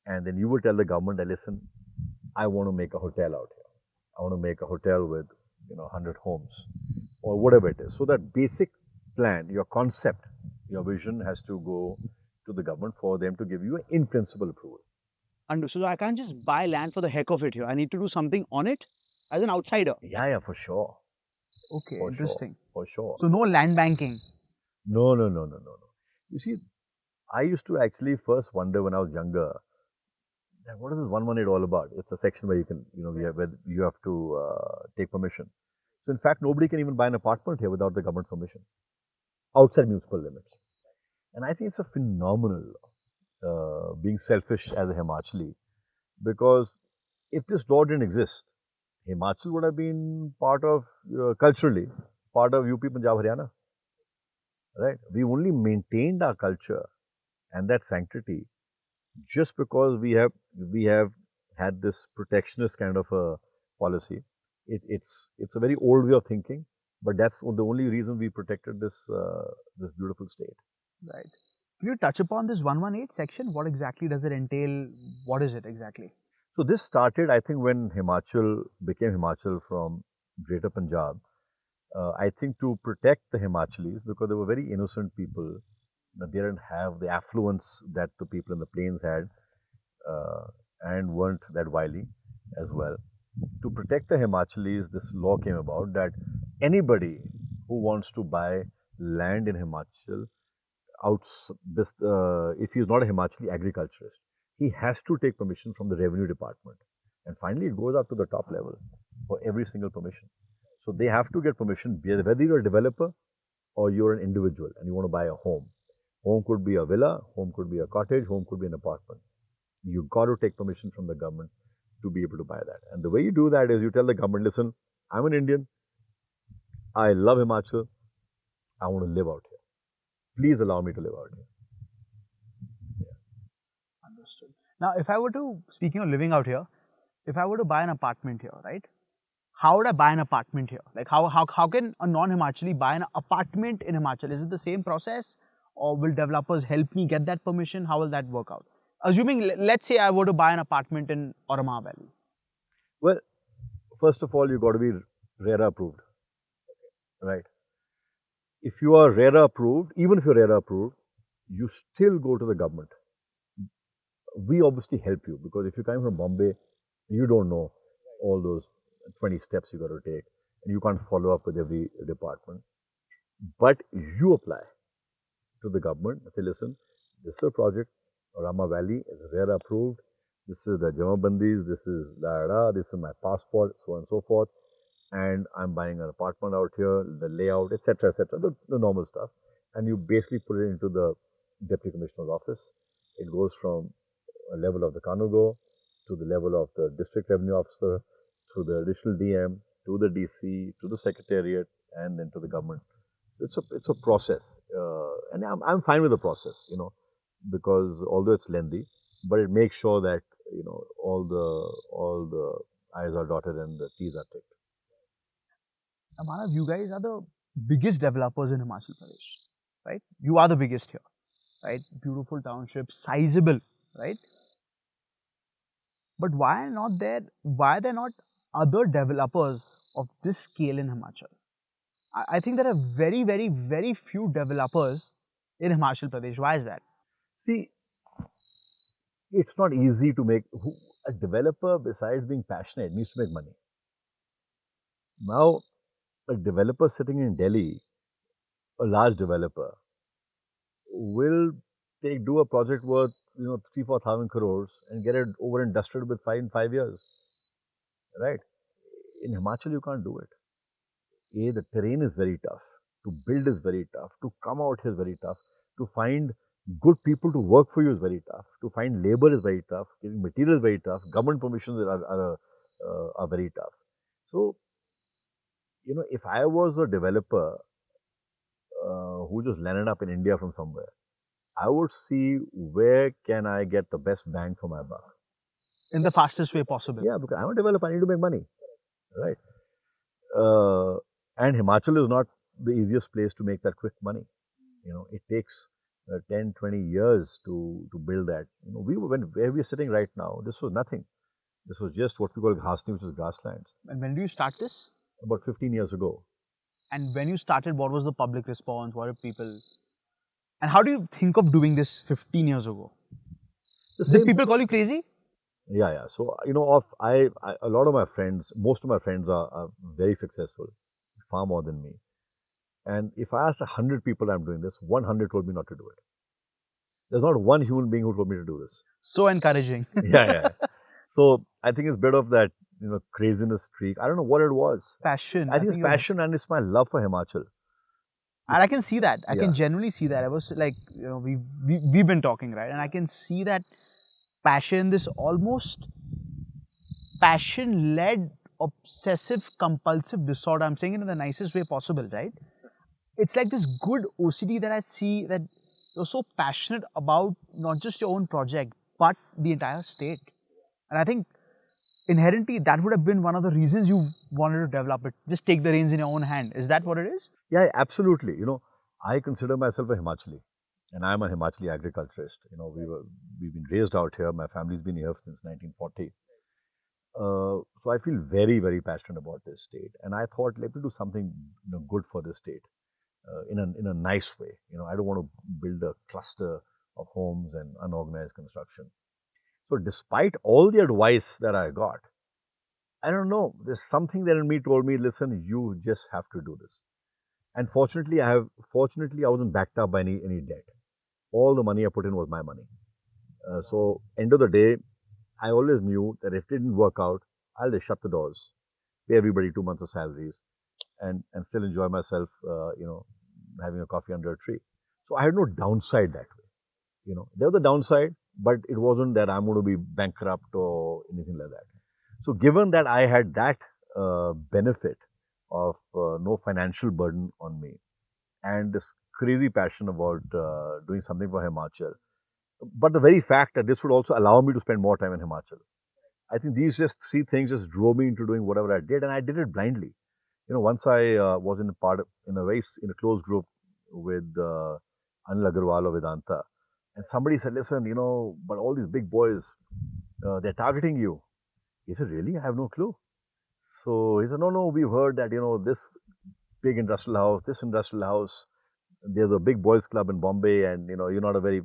and then you would tell the government that, listen, I want to make a hotel out here. I want to make a hotel with 100 homes or whatever it is. So that basic plan, your concept, your vision has to go to the government for them to give you an in-principle approval. Understood. So I can't just buy land for the heck of it here. I need to do something on it as an outsider. Yeah, for sure. Okay, For interesting. Sure, for sure. So no land banking. No. You see, I used to actually first wonder when I was younger, what is this 118 all about? It's a section where you can, where you have to take permission. So in fact, nobody can even buy an apartment here without the government permission, outside municipal limits. And I think it's a phenomenal being selfish as a Himachali, because if this law didn't exist, Himachal would have been part of, culturally, part of UP, Punjab, Haryana. Right? We only maintained our culture and that sanctity just because we have had this protectionist kind of a policy. It's a very old way of thinking, but that's the only reason we protected this beautiful state. Right. Can you touch upon this 118 section? What exactly does it entail? What is it exactly? So this started, I think, when Himachal became Himachal from Greater Punjab. I think to protect the Himachalis, because they were very innocent people. They didn't have the affluence that the people in the plains had, and weren't that wily as well. To protect the Himachalis, this law came about that anybody who wants to buy land in Himachal, if he is not a Himachali agriculturist, he has to take permission from the revenue department. And finally, it goes up to the top level for every single permission. So they have to get permission, whether you're a developer or you're an individual and you want to buy a home. Home could be a villa, home could be a cottage, home could be an apartment. You've got to take permission from the government to be able to buy that. And the way you do that is you tell the government, listen, I'm an Indian, I love Himachal, I want to live out here. Please allow me to live out here. Yeah. Understood. Now, if I were to, speaking of living out here, if I were to buy an apartment here, right? How would I buy an apartment here? Like how can a non-Himachali buy an apartment in Himachal? Is it the same process, or will developers help me get that permission? How will that work out? Assuming, let's say I were to buy an apartment in Auramah Valley. Well, first of all, you've got to be RERA approved, right? If you are RERA approved, even if you're RERA approved, you still go to the government. We obviously help you, because if you're coming from Bombay, you don't know all those 20 steps you got to take, and you can't follow up with every department. But you apply to the government and say, listen, this is a project, Auramah Valley is RERA approved, this is the Jamabandis, this is this is my passport, so on and so forth, and I'm buying an apartment out here, the layout, etc., the normal stuff. And you basically put it into the Deputy Commissioner's office. It goes from a level of the Kanugo to the level of the District Revenue Officer, to the additional DM, to the DC, to the Secretariat, and then to the government. It's a process, and I'm fine with the process, because although it's lengthy, but it makes sure that all the I's are dotted and the T's are ticked. Now, Manav, you guys are the biggest developers in Himachal Pradesh, right? You are the biggest here, right? Beautiful township, sizable, right? But why are there not other developers of this scale in Himachal? I think there are very, very, very few developers in Himachal Pradesh. Why is that? See, it's not easy to make. a developer, besides being passionate, needs to make money. Now, a developer sitting in Delhi, a large developer, will do a project worth 3-4 thousand crores and get it over industrial with in 5 years, right? In Himachal, you can't do it. The terrain is very tough. To build is very tough. To come out here is very tough. To find good people to work for you is very tough. To find labor is very tough. Getting material is very tough. Government permissions are very tough. So, if I was a developer who just landed up in India from somewhere, I would see where can I get the best bang for my buck. In the fastest way possible. Yeah, because I'm a developer, I need to make money, right? Uh, and Himachal is not the easiest place to make that quick money. It takes 10, 20 years to build that. Where we are sitting right now, this was nothing. This was just what we call ghasni, which is grasslands. And when do you start this? About 15 years ago. And when you started, what was the public response? What did people... And how do you think of doing this 15 years ago? Did people call you crazy? Yeah. So, a lot of my friends, most of my friends are very successful, far more than me. And if I asked 100 people I'm doing this, 100 told me not to do it. There's not one human being who told me to do this. So encouraging. Yeah. So I think it's a bit of that, craziness streak. I don't know what it was. Passion. I think it's passion and it's my love for Himachal. And I can see that. I can genuinely see that. I was like, we've been talking, right? And I can see that passion, this almost passion-led obsessive compulsive disorder. I'm saying it in the nicest way possible, right? It's like this good OCD that I see, that you're so passionate about not just your own project, but the entire state. And I think inherently that would have been one of the reasons you wanted to develop it. Just take the reins in your own hand. Is that what it is? Yeah, absolutely. I consider myself a Himachali, and I'm a Himachali agriculturist. We've been raised out here. My family's been here since 1940. So I feel very, very passionate about this state, and I thought, let me do something good for this state in a nice way. I don't want to build a cluster of homes and unorganized construction. So despite all the advice that I got, I don't know, there's something that in me told me, listen, you just have to do this. And fortunately, I wasn't backed up by any debt. All the money I put in was my money. So end of the day, I always knew that if it didn't work out, I'll just shut the doors, pay everybody 2 months of salaries, and still enjoy myself, having a coffee under a tree. So I had no downside that way. There was a downside, but it wasn't that I'm going to be bankrupt or anything like that. So given that I had that benefit of no financial burden on me and this crazy passion about doing something for Himachal, but the very fact that this would also allow me to spend more time in Himachal, I think these just three things just drove me into doing whatever I did, and I did it blindly. Once I was in a close group with Anil Agarwal of Vedanta, and somebody said, listen, but all these big boys, they're targeting you. He said, really? I have no clue. So he said, no, we've heard that, this big industrial house, this industrial house, there's a big boys club in Bombay, and, you're not a very,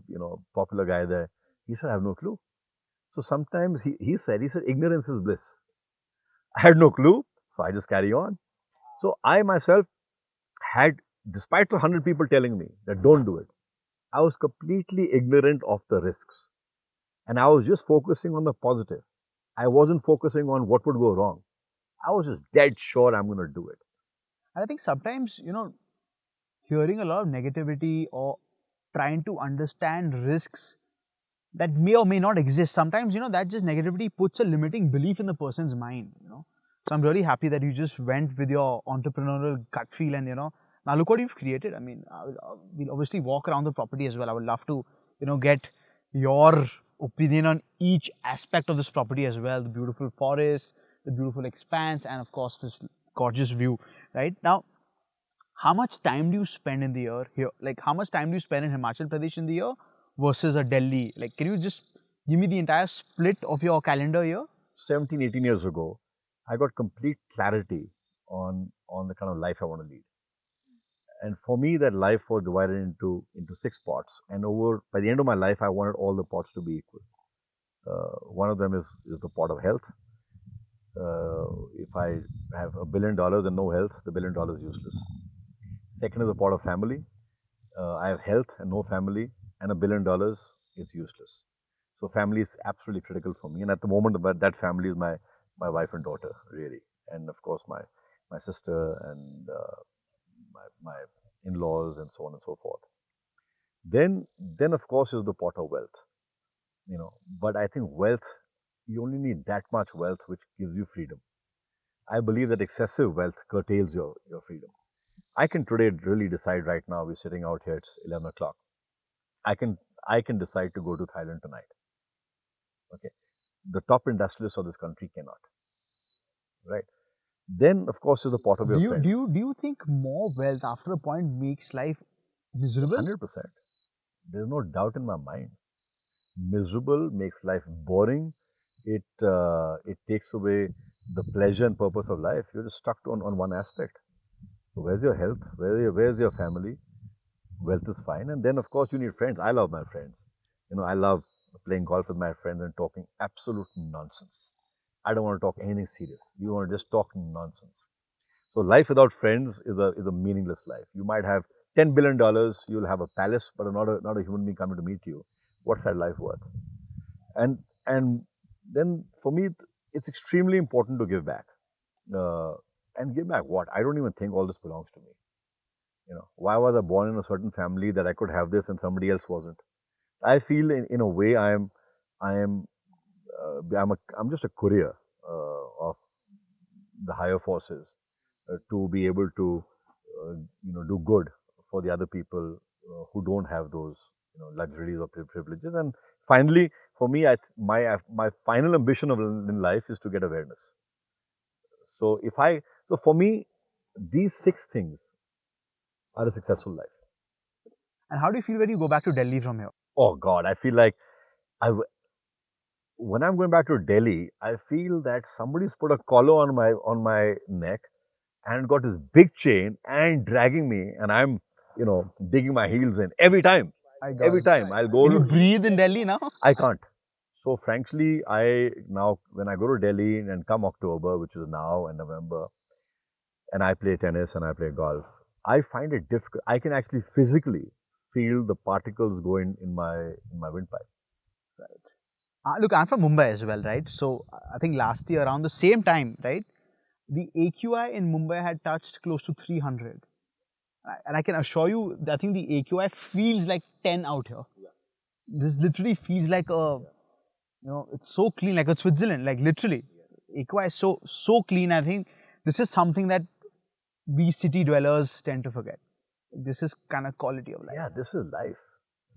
popular guy there. He said, I have no clue. So sometimes he said, ignorance is bliss. I had no clue, so I just carry on. So I myself had, despite the 100 people telling me that don't do it, I was completely ignorant of the risks. And I was just focusing on the positive. I wasn't focusing on what would go wrong. I was just dead sure I'm going to do it. And I think sometimes, hearing a lot of negativity or trying to understand risks that may or may not exist, sometimes, that just negativity puts a limiting belief in the person's mind, So I'm really happy that you just went with your entrepreneurial gut feel and, now look what you've created. I mean, we'll obviously walk around the property as well. I would love to, get your opinion on each aspect of this property as well. The beautiful forest, the beautiful expanse, and of course this gorgeous view, right? Now, how much time do you spend in the year here? Like, how much time do you spend in Himachal Pradesh in the year versus a Delhi? Like, can you just give me the entire split of your calendar year? 17, 18 years ago, I got complete clarity on the kind of life I want to lead. And for me, that life was divided into 6 pots. And by the end of my life, I wanted all the pots to be equal. One of them is the pot of health. If I have $1 billion and no health, the $1 billion is useless. Second is the pot of family. I have health and no family, and $1 billion is useless. So family is absolutely critical for me, and at the moment, that family is my wife and daughter, really, and of course my sister and my in-laws and so on and so forth. Then of course is the pot of wealth, But I think wealth, you only need that much wealth which gives you freedom. I believe that excessive wealth curtails your freedom. I can today really decide right now. We're sitting out here. It's 11 o'clock. I can decide to go to Thailand tonight. Okay, the top industrialists of this country cannot. Right. Then of course is the pot of Do your you friends. do you think more wealth after a point makes life miserable? 100%. There's no doubt in my mind. Miserable makes life boring. It takes away the pleasure and purpose of life. You're just stuck on one aspect. So where's your health? Where's your family? Wealth is fine, and then of course you need friends. I love my friends. I love playing golf with my friends and talking absolute nonsense. I don't want to talk anything serious. You want to just talk nonsense. So life without friends is a meaningless life. You might have $10 billion, you'll have a palace, but not a human being coming to meet you. What's that life worth? And then for me, it's extremely important to give back. And give back what? I don't even think all this belongs to me. Why was I born in a certain family that I could have this and somebody else wasn't? I feel in a way I'm just a courier of the higher forces to be able to do good for the other people who don't have those luxuries or privileges. And finally, for me, my final ambition in life is to get awareness. So for me, these 6 things are a successful life. And how do you feel when you go back to Delhi from here? Oh God, I feel like I when I'm going back to Delhi, I feel that somebody's put a collar on my neck and got this big chain and dragging me, and I'm digging my heels in every time. My God. Every time I'll go Can you to, breathe in Delhi now? I can't. So frankly, I now when I go to Delhi and come October, which is now and November, and I play tennis and I play golf, I find it difficult. I can actually physically feel the particles going in my windpipe. Look, I'm from Mumbai as well, right? So I think last year around the same time, right, the AQI in Mumbai had touched close to 300. And I can assure you, I think the AQI feels like 10 out here. This literally feels like it's so clean, like a Switzerland, like literally. AQI is so clean. I think this is something that we city dwellers tend to forget. This is kind of quality of life. Yeah, this is life.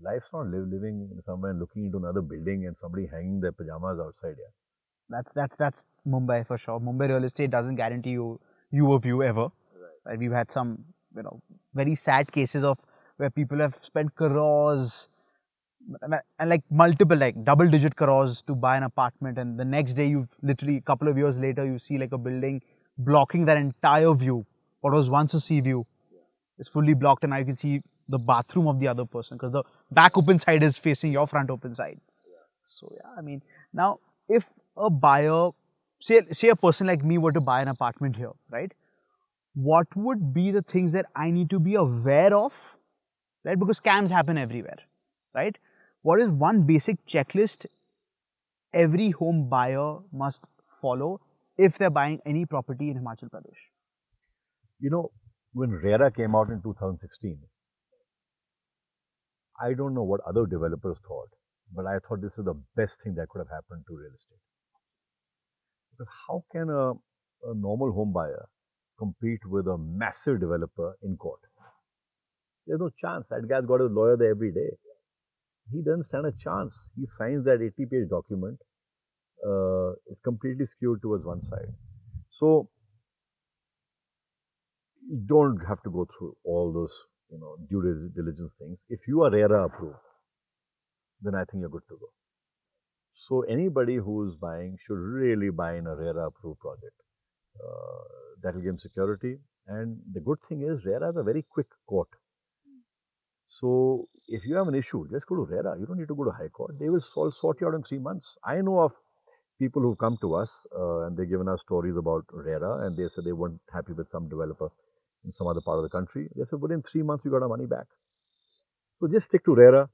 Life's not living somewhere and looking into another building and somebody hanging their pajamas outside. Yeah, That's Mumbai for sure. Mumbai real estate doesn't guarantee you a view ever. Right. We've had some very sad cases of where people have spent crores and like multiple, like double digit crores to buy an apartment, and the next day you literally a couple of years later you see like a building blocking that entire view. What was once a sea view is fully blocked, and now you can see the bathroom of the other person because the back open side is facing your front open side. So yeah, I mean, now if a buyer, say a person like me were to buy an apartment here, right? What would be the things that I need to be aware of, right? Because scams happen everywhere, right? What is one basic checklist every home buyer must follow if they're buying any property in Himachal Pradesh? When RERA came out in 2016, I don't know what other developers thought, but I thought this is the best thing that could have happened to real estate. Because how can a normal home buyer compete with a massive developer in court? There's no chance. That guy's got a lawyer there every day. He doesn't stand a chance. He signs that 80-page document. It's completely skewed towards one side. So you don't have to go through all those due diligence things. If you are RERA approved, then I think you're good to go. So anybody who's buying should really buy in a RERA approved project. That will give them security. And the good thing is RERA is a very quick court. So if you have an issue, just go to RERA. You don't need to go to High Court. They will sort you out in 3 months. I know of people who come to us and they've given us stories about RERA, and they said they weren't happy with some developer in some other part of the country. They said, within 3 months, you got our money back. So just stick to RERA,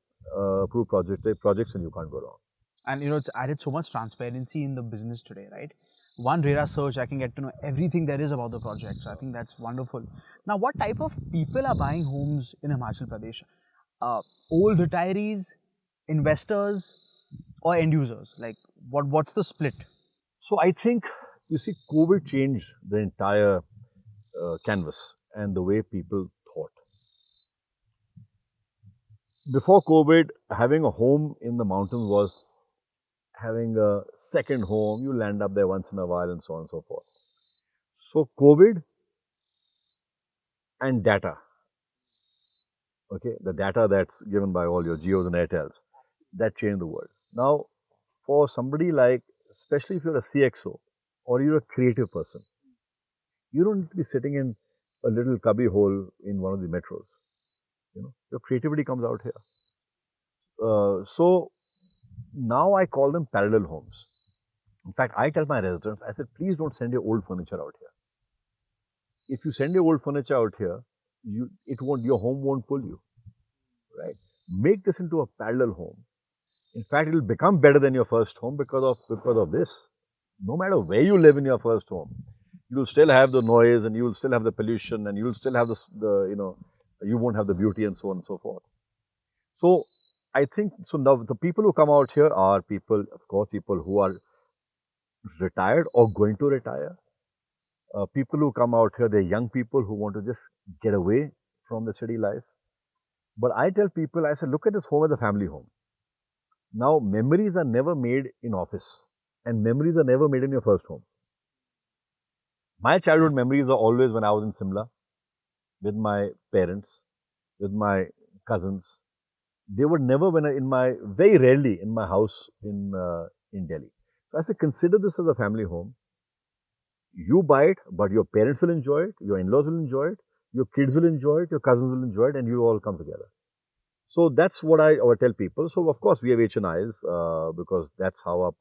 approved projects, and you can't go wrong. And it's added so much transparency in the business today, right? One RERA search, I can get to know everything there is about the project. So I think that's wonderful. Now, what type of people are buying homes in Himachal Pradesh? Old retirees, investors, or end users? Like, what's the split? So I think, you see, COVID changed the entire canvas and the way people thought. Before COVID, having a home in the mountains was having a second home. You land up there once in a while and so on and so forth. So COVID and data, okay, the data that's given by all your Geos and Airtels, that changed the world. Now, for somebody like, especially if you're a CXO or you're a creative person, you don't need to be sitting in a little cubby hole in one of the metros. Your creativity comes out here. So now I call them parallel homes. In fact, I tell my residents, I said, please don't send your old furniture out here. If you send your old furniture out here, your home won't pull you, right? Make this into a parallel home. In fact, it will become better than your first home because of this. No matter where you live in your first home, you will still have the noise, and you will still have the pollution, and you will still have you won't have the beauty, and so on and so forth. So I think, so now the people who come out here are people, of course, people who are retired or going to retire. People who come out here, they're young people who want to just get away from the city life. But I tell people, I say, look at this home as a family home. Now, memories are never made in office, and memories are never made in your first home. My childhood memories are always when I was in Shimla with my parents, with my cousins. They were never very rarely in my house in Delhi. So I say, consider this as a family home. You buy it, but your parents will enjoy it, your in-laws will enjoy it, your kids will enjoy it, your cousins will enjoy it, and you all come together. So that's what I tell people. So of course we have HNIs because that's how our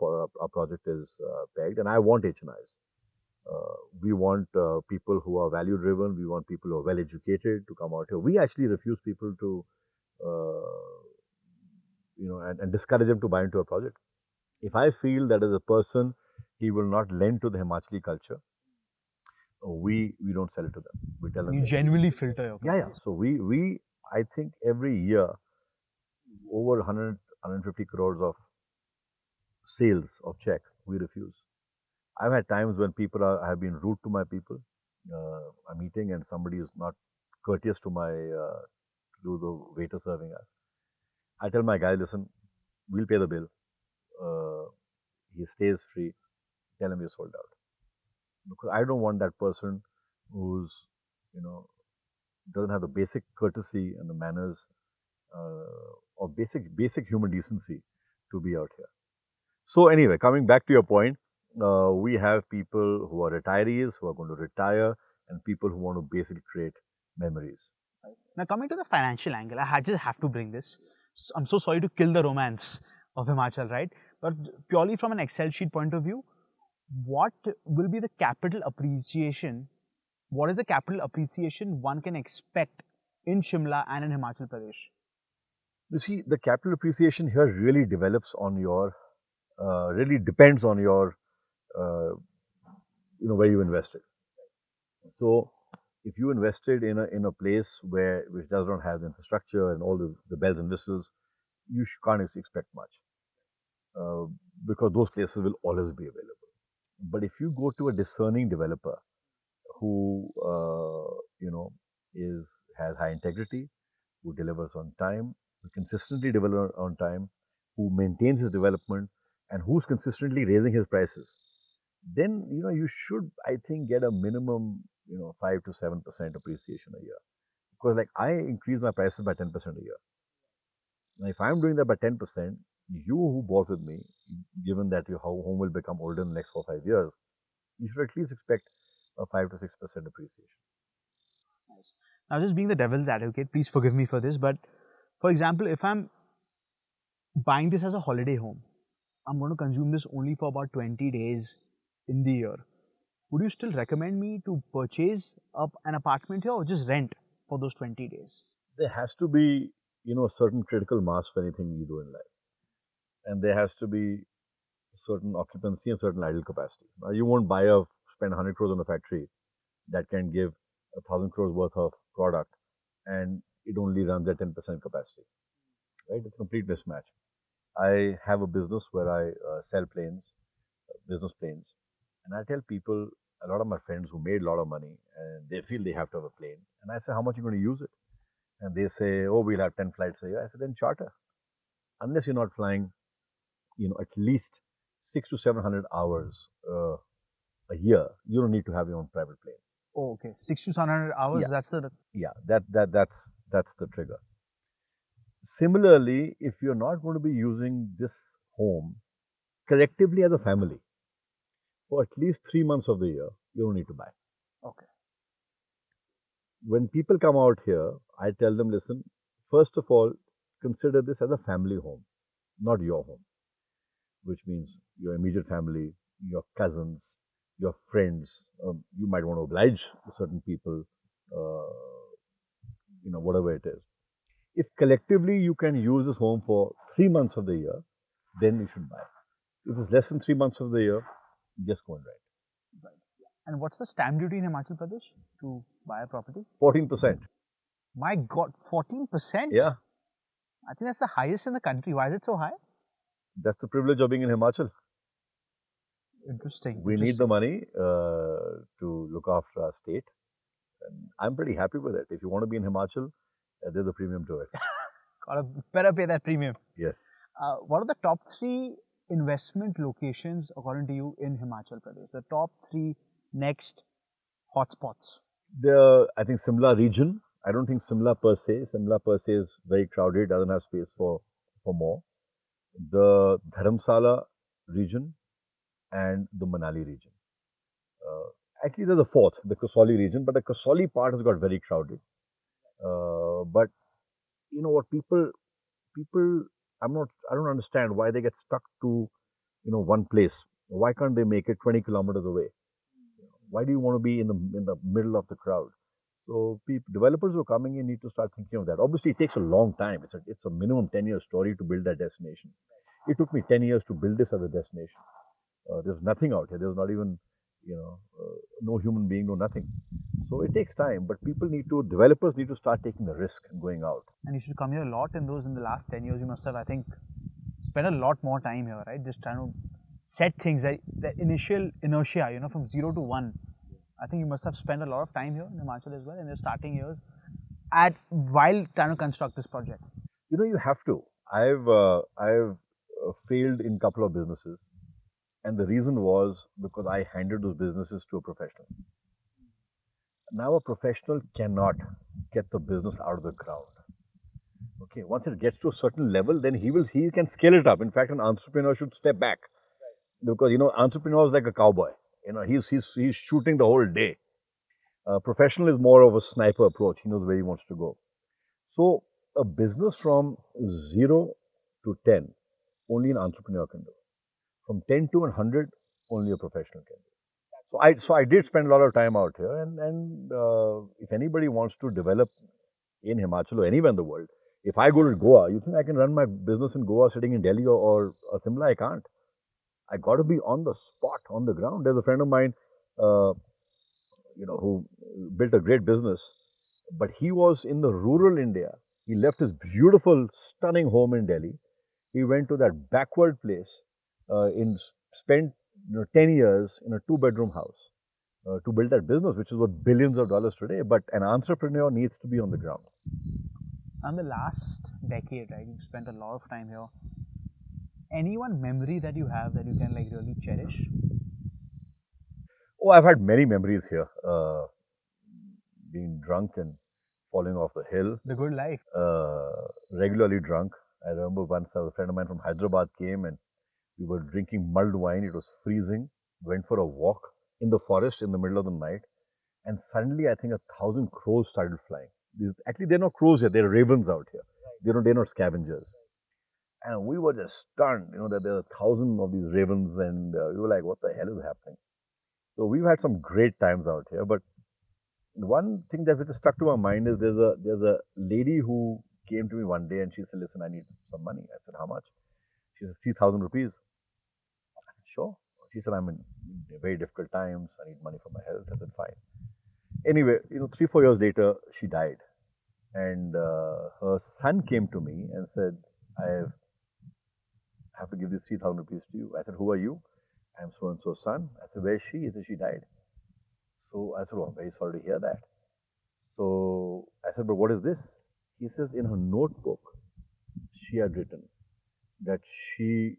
project is pegged, and I want HNIs. We want people who are value driven. We want people who are well educated to come out here. We actually refuse people to, and discourage them to buy into a project. If I feel that as a person, he will not lend to the Himachali culture, we don't sell it to them. We tell them. You genuinely filter your Yeah, yeah. clients. So we I think every year over 150 crores of sales of check we refuse. I've had times when people have been rude to my people. A meeting and somebody is not courteous to the waiter serving us. I tell my guy, listen, we'll pay the bill. He stays free. Tell him you're sold out. Because I don't want that person who's, doesn't have the basic courtesy and the manners or basic human decency to be out here. So anyway, coming back to your point, we have people who are retirees who are going to retire, and people who want to basically create memories. Now, coming to the financial angle, I just have to bring this. I'm so sorry to kill the romance of Himachal, right? But purely from an Excel sheet point of view, what will be the capital appreciation? What is the capital appreciation one can expect in Shimla and in Himachal Pradesh? You see, the capital appreciation here really really depends on your, where you invested. So, if you invested in a place which does not have the infrastructure and all the bells and whistles, you can't expect much because those places will always be available. But if you go to a discerning developer who has high integrity, who delivers on time, who consistently delivers on time, who maintains his development, and who's consistently raising his prices, then you should, I think, get a minimum 5 to 7% appreciation a year. Because like I increase my prices by 10% a year. Now, if I'm doing that by 10%, you who bought with me, given that your home will become older in the next 4 or 5 years, you should at least expect a 5 to 6% appreciation. Nice. Now, just being the devil's advocate, please forgive me for this, but For example, if I'm buying this as a holiday home, I'm going to consume this only for about 20 days in the year. Would you still recommend me to purchase up an apartment here or just rent for those 20 days? There has to be, a certain critical mass for anything you do in life. And there has to be certain occupancy and certain idle capacity. Now, you won't spend 100 crores on a factory that can give 1,000 crores worth of product and it only runs at 10% capacity, right? It's a complete mismatch. I have a business where I sell planes, business planes, and I tell people, a lot of my friends who made a lot of money and they feel they have to have a plane. And I say, how much are you going to use it? And they say, oh, we'll have 10 flights a year. I said, then charter. Unless you're not flying, at least 600 to 700 hours a year, you don't need to have your own private plane. Oh, okay. 600 to 700 hours, Yeah. that's the... Yeah, that's the trigger. Similarly, if you're not going to be using this home collectively as a family for at least 3 months of the year, you don't need to buy. Okay. When people come out here, I tell them, listen, first of all, consider this as a family home, not your home, which means your immediate family, your cousins, your friends. You might want to oblige certain people, whatever it is. If collectively you can use this home for 3 months of the year, then you should buy. If it's less than 3 months of the year, just go and rent. Right. And what's the stamp duty in Himachal Pradesh to buy a property? 14%. My God, 14%? Yeah. I think that's the highest in the country. Why is it so high? That's the privilege of being in Himachal. Interesting. We need the money to look after our state. And I'm pretty happy with it. If you want to be in Himachal, there's a premium to it. Better pay that premium. Yes. What are the top 3 investment locations according to you in Himachal Pradesh? The top 3 next hotspots. I think Shimla region. I don't think Shimla per se. Shimla per se is very crowded, doesn't have space for more. The Dharamsala region and the Manali region. Actually, there's a fourth, the Kasauli region, but the Kasauli part has got very crowded. But you know what, people, I don't understand why they get stuck to, one place. Why can't they make it 20 kilometers away? Why do you want to be in the middle of the crowd? So developers who are coming in need to start thinking of that. Obviously, it takes a long time. It's a minimum 10-year story to build that destination. It took me 10 years to build this as a destination. There's nothing out here. There's not even, no human being, no nothing. So it takes time, but developers need to start taking the risk and going out. And you should come here a lot in the last 10 years. You must have, I think, spent a lot more time here, right? Just trying to set things, the initial inertia, from 0 to 1. I think you must have spent a lot of time here in Himachal as well in your starting years while trying to construct this project. You have to. I've failed in a couple of businesses. And the reason was because I handed those businesses to a professional. Now a professional cannot get the business out of the ground. Okay, once it gets to a certain level, then he can scale it up. In fact, an entrepreneur should step back. Because entrepreneur is like a cowboy. He's shooting the whole day. Professional is more of a sniper approach. He knows where he wants to go. So a business from 0 to 10, only an entrepreneur can do. From 10 to 100, only a professional can do. So I did spend a lot of time out here, and if anybody wants to develop in Himachal or anywhere in the world, if I go to Goa, you think I can run my business in Goa sitting in Delhi or Shimla? I can't. I got to be on the spot, on the ground. There's a friend of mine, who built a great business, but he was in the rural India. He left his beautiful, stunning home in Delhi. He went to that backward place, spent 10 years in a 2-bedroom house to build that business, which is worth billions of dollars today. But an entrepreneur needs to be on the ground. And the last decade, right? You've spent a lot of time here. Any one memory that you have that you can really cherish? Oh, I've had many memories here. Being drunk and falling off the hill. The good life. Regularly drunk. I remember once a friend of mine from Hyderabad came and we were drinking mulled wine. It was freezing. Went for a walk in the forest in the middle of the night. And suddenly, I think 1,000 crows started flying. Actually, they're not crows here. They're ravens out here. they're not scavengers. And we were just stunned, that there are 1,000 of these ravens, and we were like, what the hell is happening? So we've had some great times out here. But one thing that really stuck to my mind is there's a lady who came to me one day and she said, listen, I need some money. I said, how much? She said, 3,000 rupees. I said, sure. She said, I'm in very difficult times. I need money for my health. I said, fine. Anyway, 3-4 years later, she died. And her son came to me and said, I have to give this 3,000 rupees to you. I said, who are you? I'm so and so son. I said, where is she? He said, she died. So I said, oh, I'm very sorry to hear that. So I said, but what is this? He says, in her notebook, she had written that she,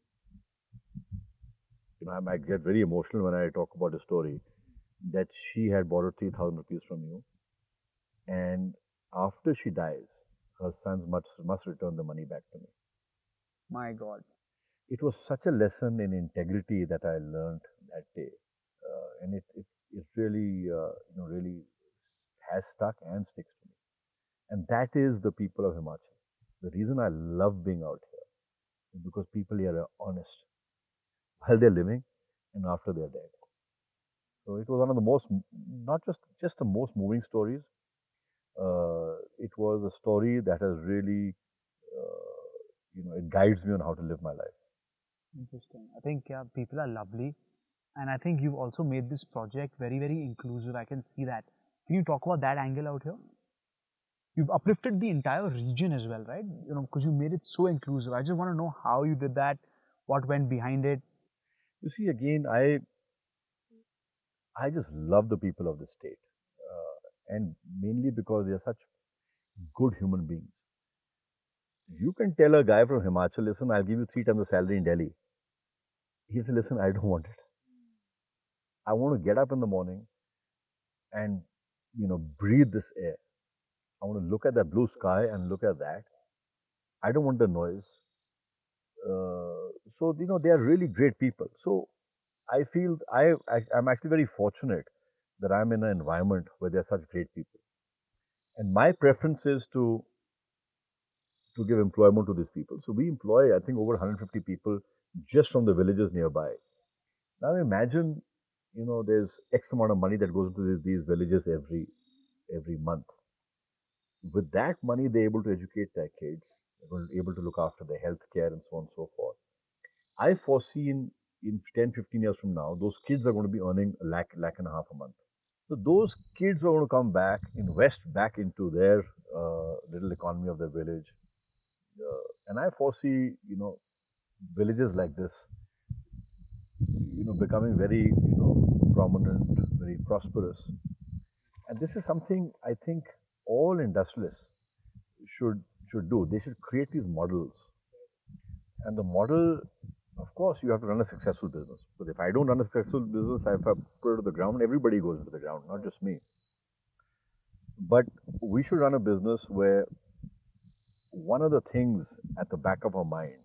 I might get very emotional when I talk about the story, that she had borrowed 3,000 rupees from you. And after she dies, her sons must return the money back to me. My God. It was such a lesson in integrity that I learned that day. And it really, really has stuck and sticks to me. And that is the people of Himachal. The reason I love being out here is because people here are honest while they're living and after they're dead. So it was one of the most, not just the most moving stories. It was a story that has really, it guides me on how to live my life. Interesting. I think people are lovely, and I think you've also made this project very, very inclusive. I can see that. Can you talk about that angle out here? You've uplifted the entire region as well, right? Because you made it so inclusive. I just want to know how you did that, what went behind it. You see, again, I just love the people of the state, and mainly because they are such good human beings. You can tell a guy from Himachal, listen, I'll give you 3 times the salary in Delhi. He'll say, listen, I don't want it. I want to get up in the morning and, breathe this air. I want to look at that blue sky and look at that. I don't want the noise. So, they are really great people. So, I feel I'm actually very fortunate that I'm in an environment where there are such great people. And my preference is to give employment to these people. So we employ, I think, over 150 people just from the villages nearby. Now imagine, there's X amount of money that goes into these villages every month. With that money, they're able to educate their kids, they're able to look after their health care and so on and so forth. I foresee in 10, 15 years from now, those kids are going to be earning a lakh and a half a month. So those kids are going to come back, invest back into their little economy of their village. And I foresee, villages like this, becoming very, prominent, very prosperous. And this is something I think all industrialists should do. They should create these models. And the model, of course, you have to run a successful business. But if I don't run a successful business, if I put it to the ground, everybody goes into the ground, not just me. But we should run a business where one of the things at the back of our mind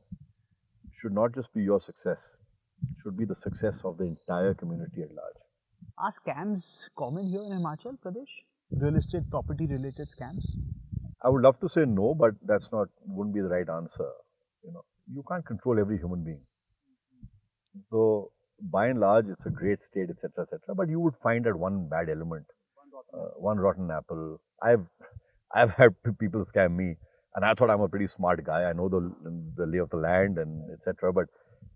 should not just be your success, it should be the success of the entire community at large. Are scams common here in Himachal Pradesh? Real estate property related scams? I would love to say no, but wouldn't be the right answer. You can't control every human being. So by and large, it's a great state, etc., etc. But you would find that one bad element, one rotten apple. I've had people scam me, and I thought I'm a pretty smart guy. I know the lay of the land and etc. But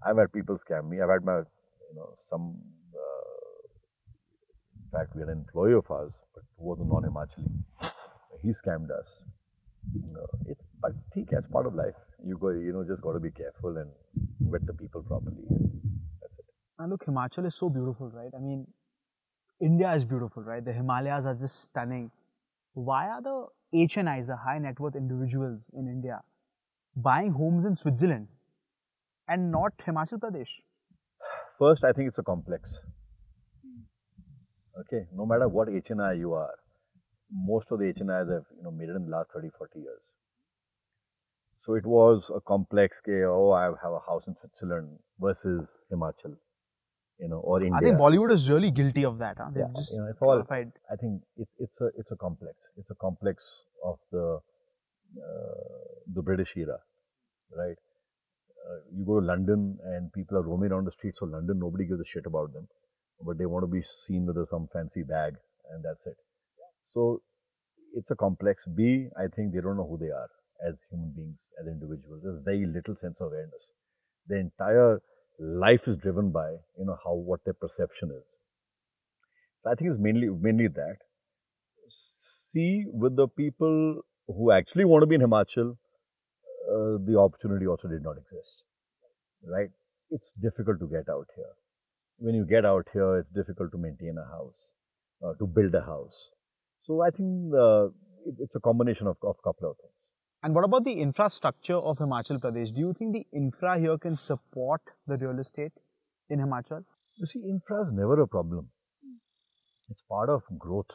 I've had people scam me. I've had my, some. In fact, we had an employee of ours, but who was a non-Himachali. He scammed us. But it's part of life. Just got to be careful and vet the people properly. That's it. And look, Himachal is so beautiful, right? I mean, India is beautiful, right? The Himalayas are just stunning. Why are the HNIs, the high net worth individuals in India, buying homes in Switzerland and not Himachal Pradesh? First, I think it's a complex. Okay, no matter what HNI you are, most of the HNIs have made it in the last 30, 40 years. So it was a complex case. Oh, I have a house in Switzerland versus Himachal, or India. I think Bollywood is really guilty of that. Huh? They've just it's all. I think it's a complex. It's a complex of the the British era, right? You go to London and people are roaming around the streets of London. Nobody gives a shit about them, but they want to be seen with some fancy bag, and that's it. So it's a complex. B, I think they don't know who they are as human beings, as individuals. There's very little sense of awareness. Their entire life is driven by how what their perception is. So I think it's mainly that. See, with the people who actually want to be in Himachal, the opportunity also did not exist, right? It's difficult to get out here. When you get out here, it's difficult to maintain a house, to build a house. So I think it's a combination of a couple of things. And what about the infrastructure of Himachal Pradesh? Do you think the infra here can support the real estate in Himachal? You see, infra is never a problem. It's part of growth.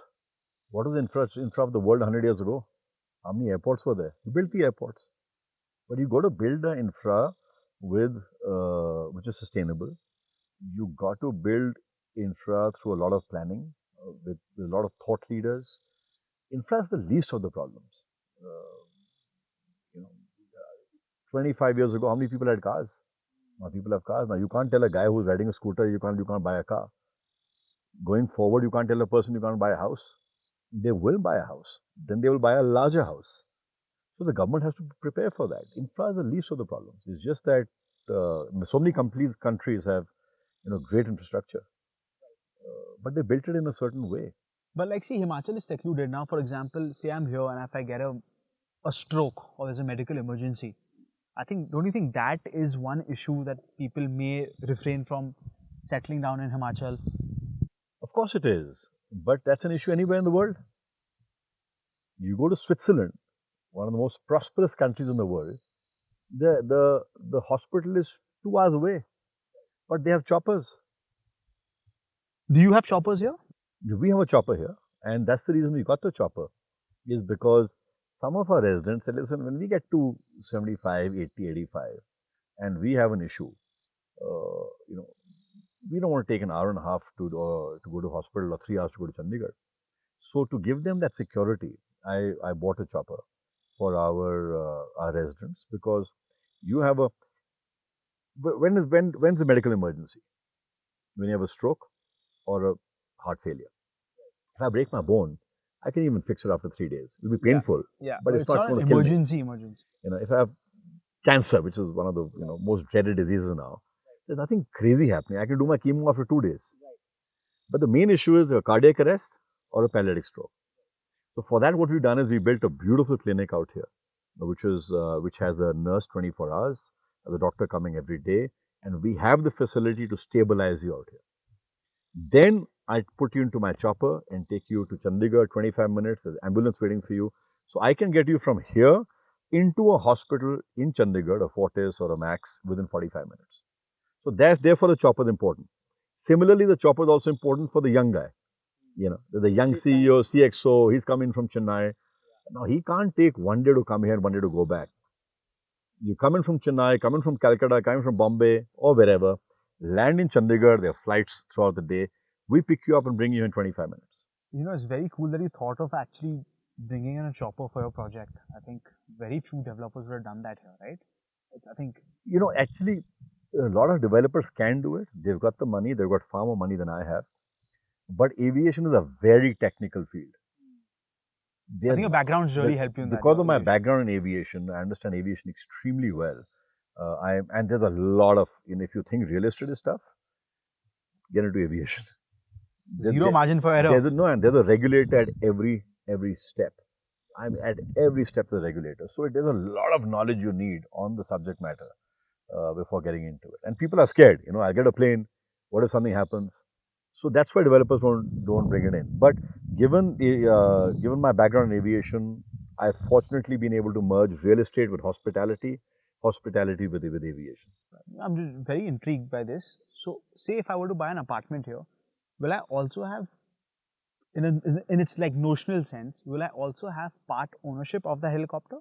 What was infra of the world 100 years ago? How many airports were there? You built the airports. But you got to build an infra with which is sustainable. You got to build infra through a lot of planning, with a lot of thought leaders. Infra is the least of the problems. You know, 25 years ago, how many people had cars? Now people have cars. Now you can't tell a guy who's riding a scooter you can't buy a car. Going forward, you can't tell a person you can't buy a house. They will buy a house. Then they will buy a larger house. So the government has to prepare for that. Infra is the least of the problems. It's just that so many countries have great infrastructure, but they built it in a certain way. But like, see, Himachal is secluded. Now, for example, say I'm here and if I get a stroke or there's a medical emergency, don't you think that is one issue that people may refrain from settling down in Himachal? Of course it is, but that's an issue anywhere in the world. You go to Switzerland, one of the most prosperous countries in the world, the hospital is 2 hours away, but they have choppers. Do you have choppers here? We have a chopper here, and that's the reason we got the chopper, is because some of our residents said, listen, when we get to 75, 80, 85, and we have an issue, we don't want to take an hour and a half to go to hospital or 3 hours to go to Chandigarh. So to give them that security, I bought a chopper for our residents, because you have a when's the medical emergency? When you have a stroke or a heart failure. If I break my bone, I can even fix it after 3 days. It'll be painful, but it's not going to kill me. Emergency. If I have cancer, which is one of the most dreaded diseases now, there's nothing crazy happening. I can do my chemo after 2 days. But the main issue is a cardiac arrest or a paralytic stroke. So for that, what we've done is we built a beautiful clinic out here, which has a nurse 24 hours, the doctor coming every day, and we have the facility to stabilize you out here. Then I put you into my chopper and take you to Chandigarh, 25 minutes, there's an ambulance waiting for you. So I can get you from here into a hospital in Chandigarh, a Fortis or a Max, within 45 minutes. So therefore the chopper is important. Similarly, the chopper is also important for the young guy. The young CEO, CXO, he's coming from Chennai. Now he can't take 1 day to come here and 1 day to go back. You come in from Chennai, come in from Calcutta, come in from Bombay or wherever, land in Chandigarh, there are flights throughout the day. We pick you up and bring you in 25 minutes. It's very cool that you thought of actually bringing in a chopper for your project. I think very few developers would have done that here, right? Actually, a lot of developers can do it. They've got the money, they've got far more money than I have. But aviation is a very technical field. I think your backgrounds really help you in that. Because of my background in aviation, I understand aviation extremely well. And there's a lot of, if you think real estate is tough, get into aviation. Zero margin for error. There's a regulator at every step. I'm at every step of the regulator. So there's a lot of knowledge you need on the subject matter before getting into it. And people are scared. I get a plane. What if something happens? So that's why developers don't bring it in. But given my background in aviation, I've fortunately been able to merge real estate with hospitality with aviation. I'm just very intrigued by this. So, say if I were to buy an apartment here, will I also have, in its like notional sense, will I also have part ownership of the helicopter?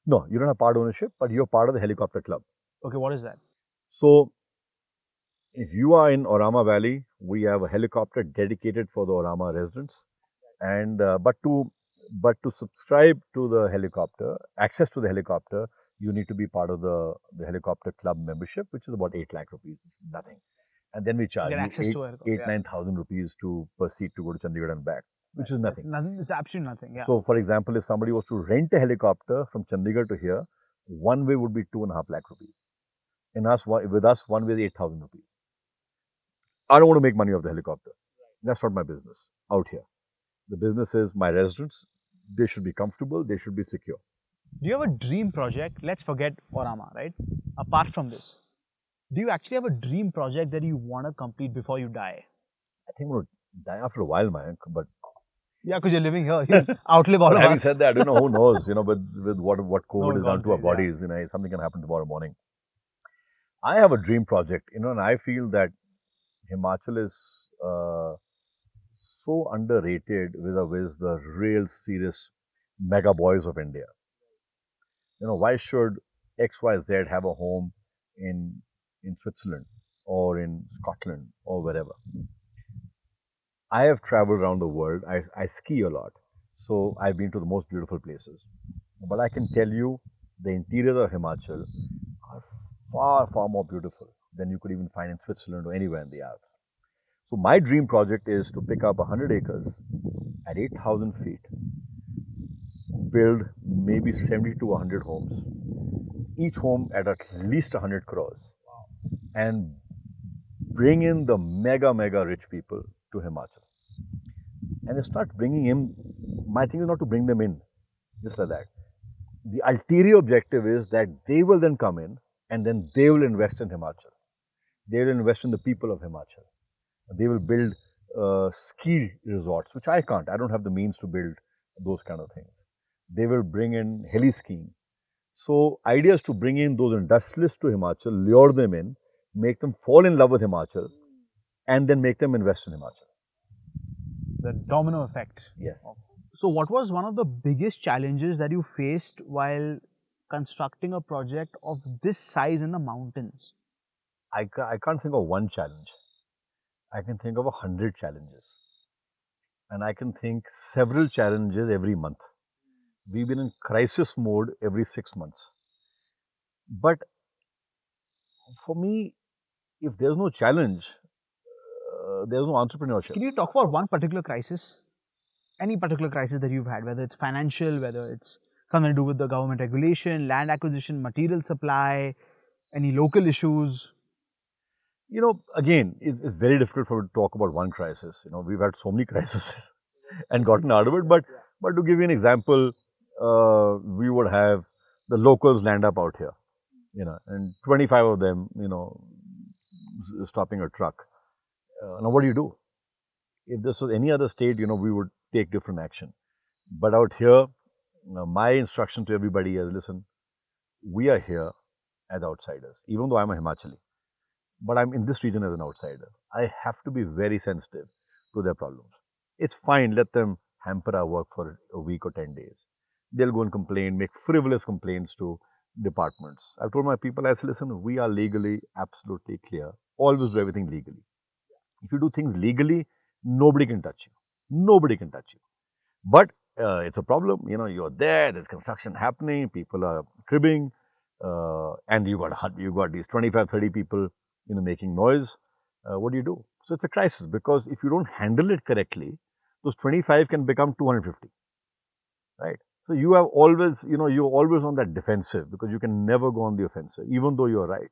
No, you don't have part ownership, but you're part of the helicopter club. Okay, what is that? So, if you are in Auramah Valley, we have a helicopter dedicated for the Auramah residents. And but to But to subscribe to the helicopter, access to the helicopter, you need to be part of the helicopter club membership, which is about 8 lakh rupees. It's nothing. And then we charge Get you access to it. Yeah. 9,000 rupees per seat to go to Chandigarh and back, which is That's nothing. nothing. It's absolutely nothing. Yeah. So, for example, if somebody was to rent a helicopter from Chandigarh to here, one way would be 2.5 lakh rupees. With us, one way is 8,000 rupees. I don't want to make money off the helicopter. That's not my business out here. The business is my residents. They should be comfortable. They should be secure. Do you have a dream project? Let's forget Auramah, right? Apart from this, do you actually have a dream project that you want to complete before you die? I think I'm going to die after a while, Mayank. But Yeah, because you're living here. You outlive all of having us. said that, who knows? With what COVID has done God to our knows, yeah. bodies, something can happen tomorrow morning. I have a dream project, and I feel that Himachal is so underrated with the real serious mega boys of India. Why should XYZ have a home in Switzerland or in Scotland or wherever? I have traveled around the world. I ski a lot, so I've been to the most beautiful places. But I can tell you, the interiors of Himachal are far, far more beautiful than you could even find in Switzerland or anywhere in the Alps. So my dream project is to pick up 100 acres at 8,000 feet, build maybe 70 to 100 homes, each home at least 100 crores, and bring in the mega rich people to Himachal. And it's not bringing in, my thing is not to bring them in, just like that. The ulterior objective is that they will then come in and then they will invest in Himachal. They will invest in the people of Himachal. They will build ski resorts, which I can't. I don't have the means to build those kind of things. They will bring in heli skiing. So, idea is to bring in those industrialists to Himachal, lure them in, make them fall in love with Himachal, and then make them invest in Himachal. The domino effect. Yes. So, what was one of the biggest challenges that you faced while constructing a project of this size in the mountains? I can't think of one challenge. I can think of 100 challenges. And I can think several challenges every month. We've been in crisis mode every 6 months. But for me, if there's no challenge, there's no entrepreneurship. Can you talk about one particular crisis? Any particular crisis that you've had, whether it's financial, whether it's something to do with the government regulation, land acquisition, material supply, any local issues? Again, it's very difficult for me to talk about one crisis. We've had so many crises and gotten out of it. But to give you an example, we would have the locals land up out here, and 25 of them, stopping a truck. Now, what do you do? If this was any other state, we would take different action. But out here, my instruction to everybody is, listen, we are here as outsiders, even though I'm a Himachali. But I'm in this region as an outsider. I have to be very sensitive to their problems. It's fine, let them hamper our work for a week or 10 days. They'll go and complain, make frivolous complaints to departments. I've told my people, I said, listen, we are legally absolutely clear. Always do everything legally. If you do things legally, nobody can touch you. Nobody can touch you. But it's a problem. You're there, there's construction happening, people are cribbing, and you got these 25, 30 people, making noise. What do? So it's a crisis, because if you don't handle it correctly, those 25 can become 250, right? So you have always, you're always on that defensive, because you can never go on the offensive, even though you're right.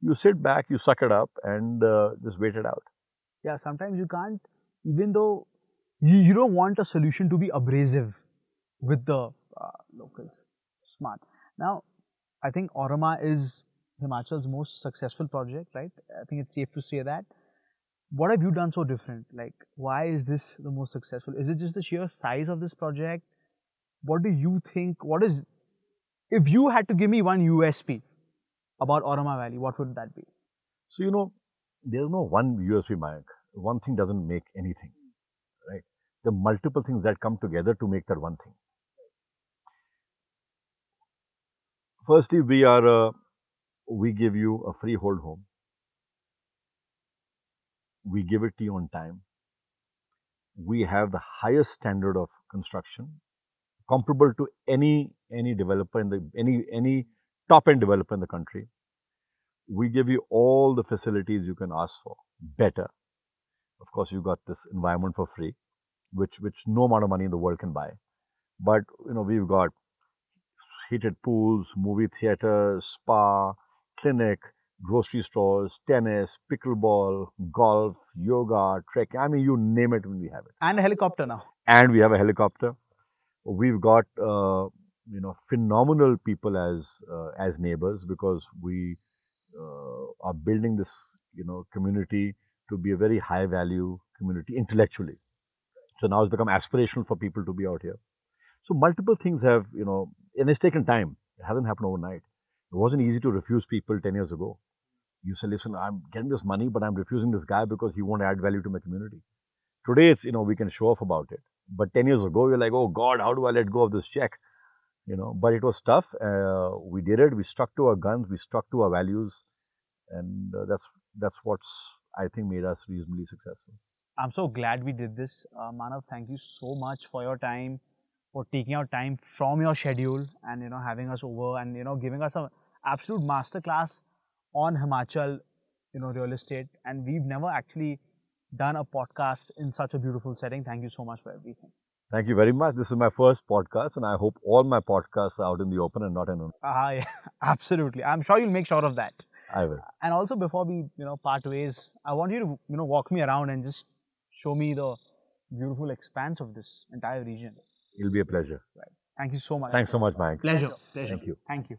You sit back, you suck it up, and just wait it out. Yeah, sometimes you can't, even though you don't want a solution to be abrasive with the locals. Smart. Now, I think Auramah is Himachal's most successful project, right? I think it's safe to say that. What have you done so different? Like, why is this the most successful? Is it just the sheer size of this project? What do you think? If you had to give me one USP about Auramah Valley, what would that be? So, there's no one USP, Mayank. One thing doesn't make anything, right? There are multiple things that come together to make that one thing. Firstly, we give you a freehold home. We give it to you on time. We have the highest standard of construction comparable to any developer in the any top end developer in the country. We give you all the facilities you can ask for, better. Of course, you got this environment for free, which no amount of money in the world can buy. But we've got heated pools, movie theaters, spa, clinic, grocery stores, tennis, pickleball, golf, yoga, trekking. I mean, you name it, we have it. And a helicopter now. And we have a helicopter. We've got phenomenal people as neighbors, because we are building this community to be a very high value community intellectually. So now it's become aspirational for people to be out here. So multiple things have, and it's taken time. It hasn't happened overnight. It wasn't easy to refuse people 10 years ago. You say, listen, I'm getting this money, but I'm refusing this guy because he won't add value to my community. Today, it's, we can show off about it. But 10 years ago, you're like, oh God, how do I let go of this check? But it was tough. We did it. We stuck to our guns. We stuck to our values. And that's what's, I think, made us reasonably successful. I'm so glad we did this. Manav, thank you so much for your time, for taking out time from your schedule and, having us over and, giving us an absolute masterclass on Himachal, real estate. And we've never actually done a podcast in such a beautiful setting. Thank you so much for everything. Thank you very much. This is my first podcast, and I hope all my podcasts are out in the open and not in. Yeah, absolutely. I'm sure you'll make sure of that. I will. And also, before we, part ways, I want you to, walk me around and just show me the beautiful expanse of this entire region. It'll be a pleasure. Right. Thank you so much. Thanks so much, Mike. Pleasure. Thank you. Thank you.